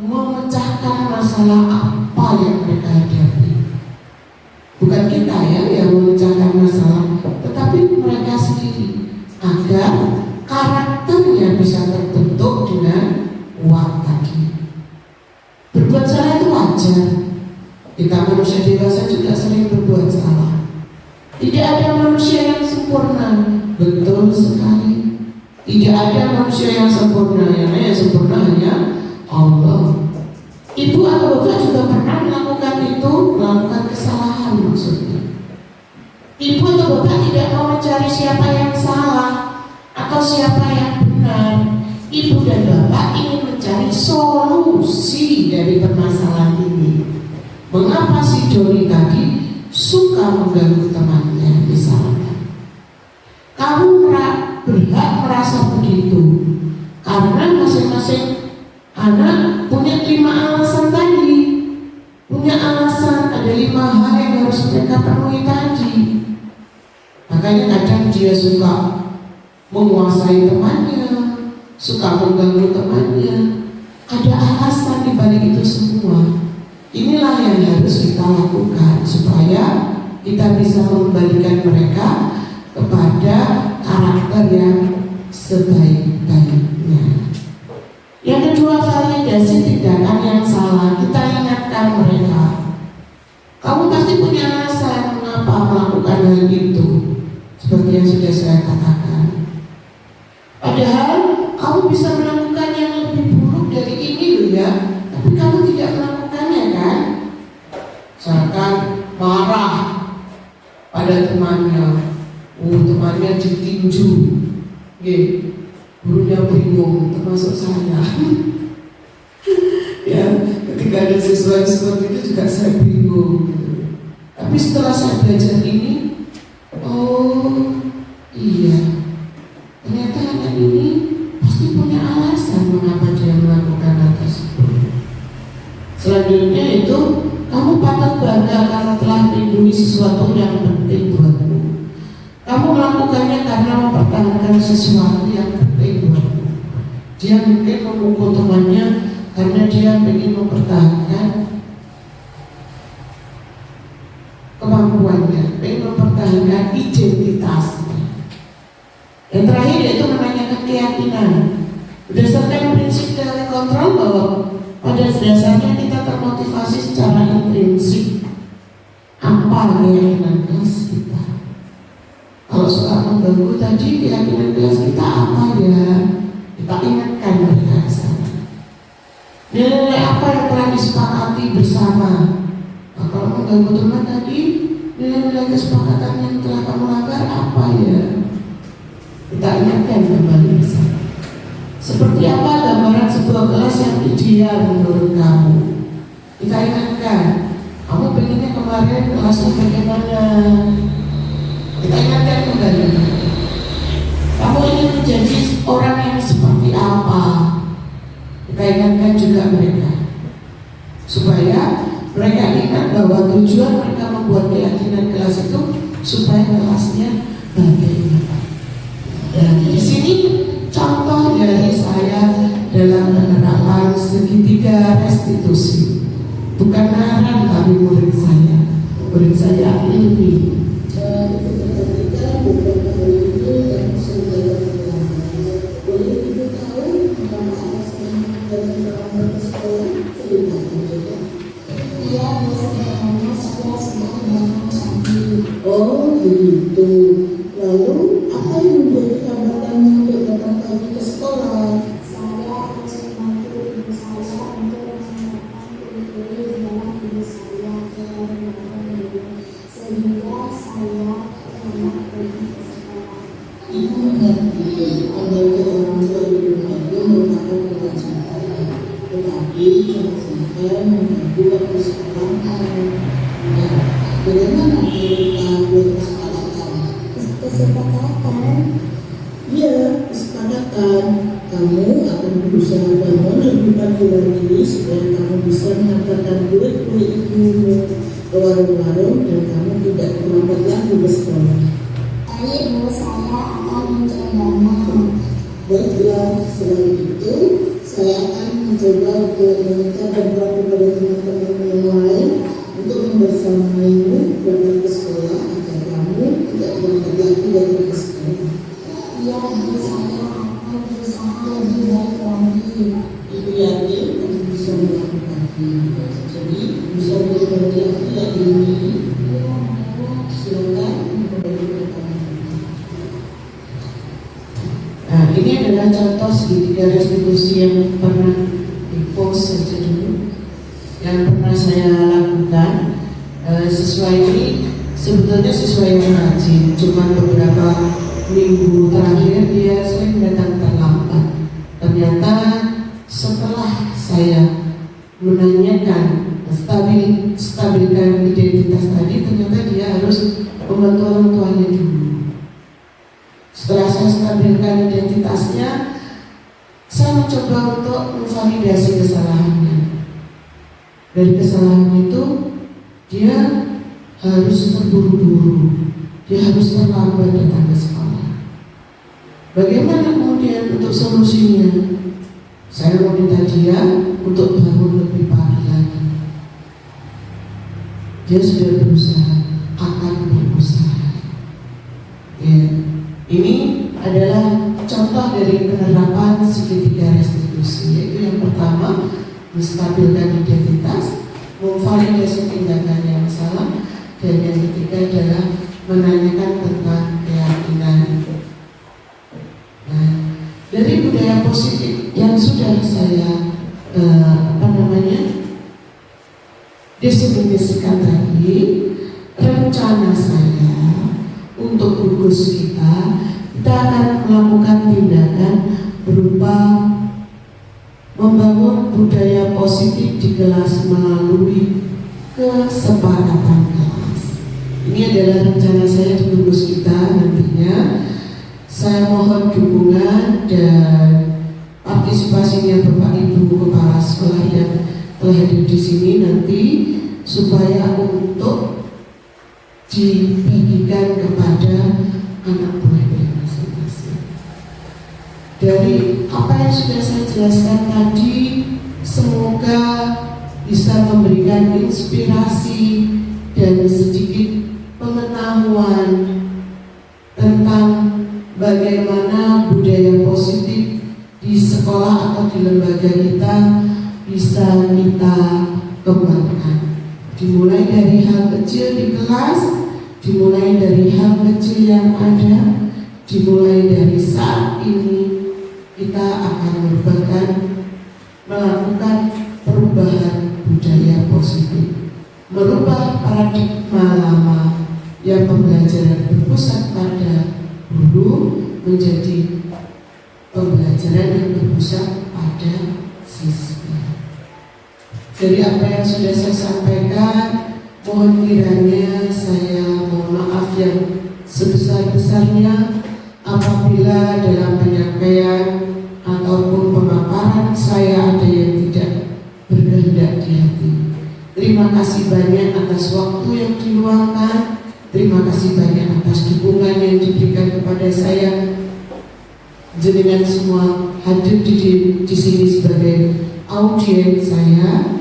memecahkan masalah apa yang mereka hadapi. Bukan kita yang memecahkan masalah, tetapi mereka sendiri. agar karakternya bisa terbentuk dengan kuat tadi. Berbuat salah itu wajar. Kita manusia dewasa juga sering berbuat salah. Tidak ada manusia yang sempurna. Betul sekali. Tidak ada manusia yang sempurna. Yang sempurna hanya Allah. Ibu atau bapak juga pernah melakukan itu, melakukan kesalahan maksudnya. Ibu atau bapak tidak mau mencari siapa yang salah atau siapa yang benar. Ibu dan bapak ingin mencari solusi dari permasalahan ini. Mengapa si Joni tadi suka mengganggu temannya misalnya? Kamu berhak merasa begitu karena masing-masing anak punya 5 alasan tadi. Punya alasan, ada 5 hal yang harus mereka penuhi tadi. Makanya kadang dia suka menguasai temannya, suka mengganggu temannya. Ada alasan di balik itu semua. Inilah yang harus kita lakukan supaya kita bisa mengembalikan mereka kepada karakter yang sebaik-baiknya. Yang kedua, validasi tindakan yang salah. Kita ingatkan mereka, kamu pasti punya alasan mengapa melakukan hal itu, seperti yang sudah saya katakan. Padahal kamu bisa melakukan yang lebih buruk dari ini loh ya, tapi kamu tidak melakukannya kan? Misalkan marah pada temannya, temannya ditinju, gurunya bingung, termasuk saya. Ya, ketika ada siswa seperti itu juga saya bingung. Tapi setelah saya belajar ini, oh iya, ternyata anak ini pasti punya alasan mengapa dia melakukan hal tersebut. Selanjutnya itu, kamu patut bangga karena telah melindungi sesuatu yang penting buatmu. Kamu melakukannya karena mempertahankan sesuatu yang penting buatmu. Dia mungkin memukul temannya karena dia ingin mempertahankan kemampuannya, ingin mempertahankan identitasnya. Yang terakhir yaitu menanyakan keyakinan. Berdasarkan prinsip dari kontrol bahwa pada dasarnya kita termotivasi secara intrinsik. Apa keyakinan kelas kita? Kalau soal mengganggu tadi, keyakinan kelas kita apa ya? Kita ingatkan mereka ke sana. Nilai apa yang telah disepakati bersama? Nah, kalau mengganggu teman tadi, nilai-nilai kesepakatan yang telah kamu langgar apa ya? Kita ingatkan kembali ke sana. Seperti apa gambaran sebuah kelas yang ideal menurut kamu? Kita ingatkan, kamu pengennya kemarin kelasnya bagaimana? Kita ingatkan kembali. Kamu ingin menjadi orang yang seperti apa? Kita ingatkan juga mereka, supaya mereka ingat bahwa tujuan mereka membuat keyakinan kelas itu supaya kelasnya bagaimana. Dan di sini contoh dari saya dalam penerapan segitiga restitusi. Bukan Naran tapi murid saya ini. Oh begitu. Lalu apa yang menjadi hambatannya untuk datang pagi ke sekolah? Saya harus membantu ibu saya untuk menyiapkan kue-kue di dalam ibu saya ke rumah sehingga saya enak pergi ke sekolah. Ibu mengerti membantu orang tua di rumah itu merupakan kewajiban, tetapi jangan sampai mengganggu waktu sekolah. Ya, bagaimana kita bersepakatan? Kesepakatan? Ya, kesepakatan. Kamu akan berusaha bangun lebih pagi lagi supaya kamu bisa mengantarkan kue-kue ibumu ke warung-warung dan kamu tidak terlambat lagi ke sekolah. Baik Bu, saya akan mencobanya. Baiklah, selain itu saya akan mencoba untuk meminta bantuan kepada teman-teman yang lain untuk membersamaimu berangkat ke sekolah agar kamu tidak terlambat lagi dari ke sekolah. Ya, segitiga restitusi yang pernah dipost saja dulu, yang pernah saya lakukan. Sesuai ini sebetulnya sesuai yang rajin, cuma beberapa minggu terakhir dia sering datang terlambat. Ternyata setelah saya menanyakan stabilkan identitas tadi, ternyata dia harus membantu orang tuanya dulu. Setelah saya stabilkan identitasnya, saya mencoba untuk memvalidasi kesalahannya. Dari kesalahan itu dia harus terburu-buru, dia harus terlambat datang ke sekolah. Bagaimana kemudian untuk solusinya? Saya meminta dia untuk bangun lebih pagi lagi. Dia sudah berusaha, akan berusaha. Ya, ini adalah contoh dari penerapan segitiga restitusi, yaitu yang pertama menstabilkan identitas, memvalidasi tindakan yang salah, dan yang ketiga adalah menanyakan tentang keyakinan. Nah, dari budaya positif yang sudah saya definisikan tadi, rencana saya untuk gugus kita akan melakukan tindakan berupa membangun budaya positif di kelas melalui kesepakatan kelas. Ini adalah rencana saya di gugus kita nantinya. Saya mohon dukungan dan partisipasinya Bapak Ibu Kepala Sekolah yang telah hadir di sini nanti, supaya untuk dibagikan kepada anak buahnya masing-masing. Dari apa yang sudah saya jelaskan tadi, semoga bisa memberikan inspirasi dan sedikit pengetahuan tentang bagaimana budaya positif di sekolah atau di lembaga kita bisa kita kembangkan. Dimulai dari hal kecil di kelas, dimulai dari hal kecil yang ada, dimulai dari saat ini kita akan melakukan perubahan budaya positif, merubah paradigma lama yang pembelajaran berpusat pada guru menjadi pembelajaran yang berpusat pada siswa. Dari apa yang sudah saya sampaikan, mohon kiranya saya mohon maaf yang sebesar-besarnya apabila dalam penyampaian ataupun pemaparan saya ada yang tidak berkehendak di hati. Terima kasih banyak atas waktu yang diluangkan. Terima kasih banyak atas dukungan yang diberikan kepada saya. Jenengan semua hadir di sini sebagai audiens saya.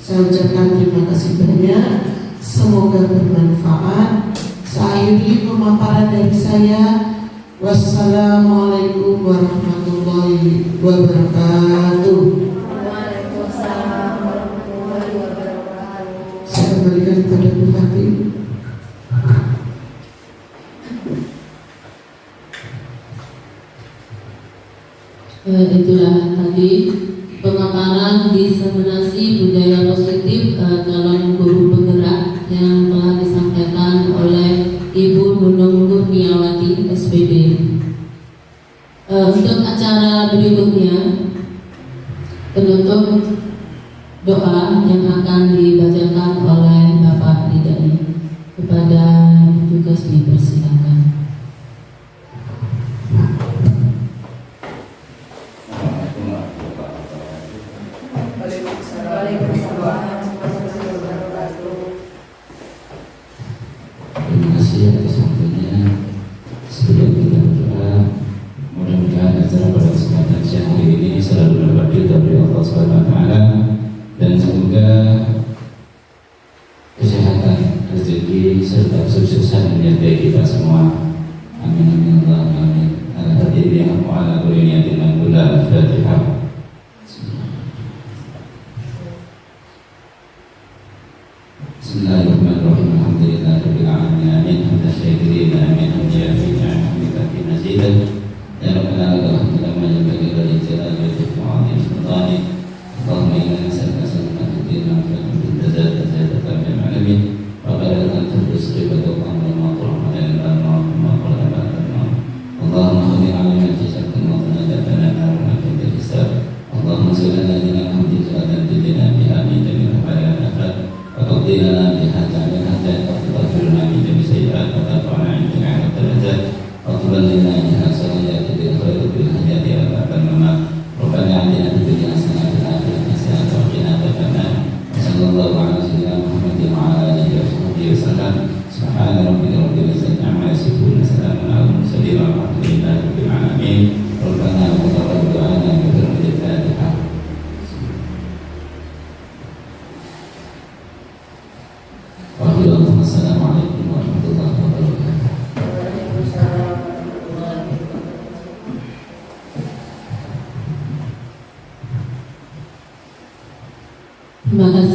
Saya ucapkan terima kasih banyak. Semoga bermanfaat. Saya akhiri pemaparan dari saya. Wassalamualaikum warahmatullahi wabarakatuh. Waalaikumsalam warahmatullahi wabarakatuh. Saya kembalikan kepada Bu Fatih. Itulah tadi pemaparan diseminasi budaya positif calon guru penggerak yang telah disampaikan oleh Ibu Nunung Kurniawati SPD. Untuk acara berikutnya, penutup doa yang akan dibacakan oleh Bapak Ridai. Kepada tugas dipersilakan. Terima kasih atas waktunya. Sebelum kita berdoa, mudah-mudahan acara pada kesempatan siang hari ini selalu dapat ridha dari Allah SWT, dan semoga kesehatan, rezeki serta kesuksesan menyertai kita semua. Amin amin Allahumma amin. Ala hadirin wa ala kulli niyatin al-Fatihah. Bismillahirrahmanirrahim. Alhamdulillahirabbil alamin. Amin. Hamdan syakirin. Amin. Hamdan syakirin. Hamdan mazidan. Ya rabbana lakal hamdu kama yanbaghi li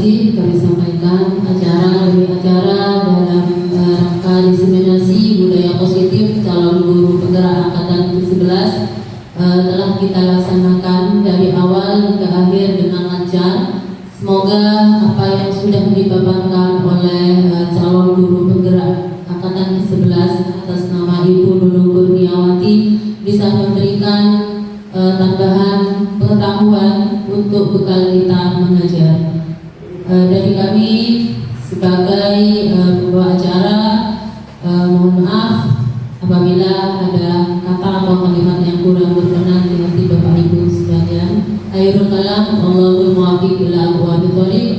kasih kami sampaikan acara dalam rangka diseminasi budaya positif calon guru penggerak angkatan ke-11 telah kita laksanakan dari awal hingga akhir dengan lancar. Semoga apa yang sudah dipaparkan oleh calon guru penggerak angkatan ke-11 atas nama Ibu Nunung Kurniawati bisa memberikan tambahan pengetahuan untuk bekal kita mengajar. Dari kami sebagai pembawa acara, mohon maaf apabila ada kata atau kalimat yang kurang berkenan di hati Bapak Ibu sekalian. Akhirul kalam, Allahul muwaffiq ila aqwamit thoriq.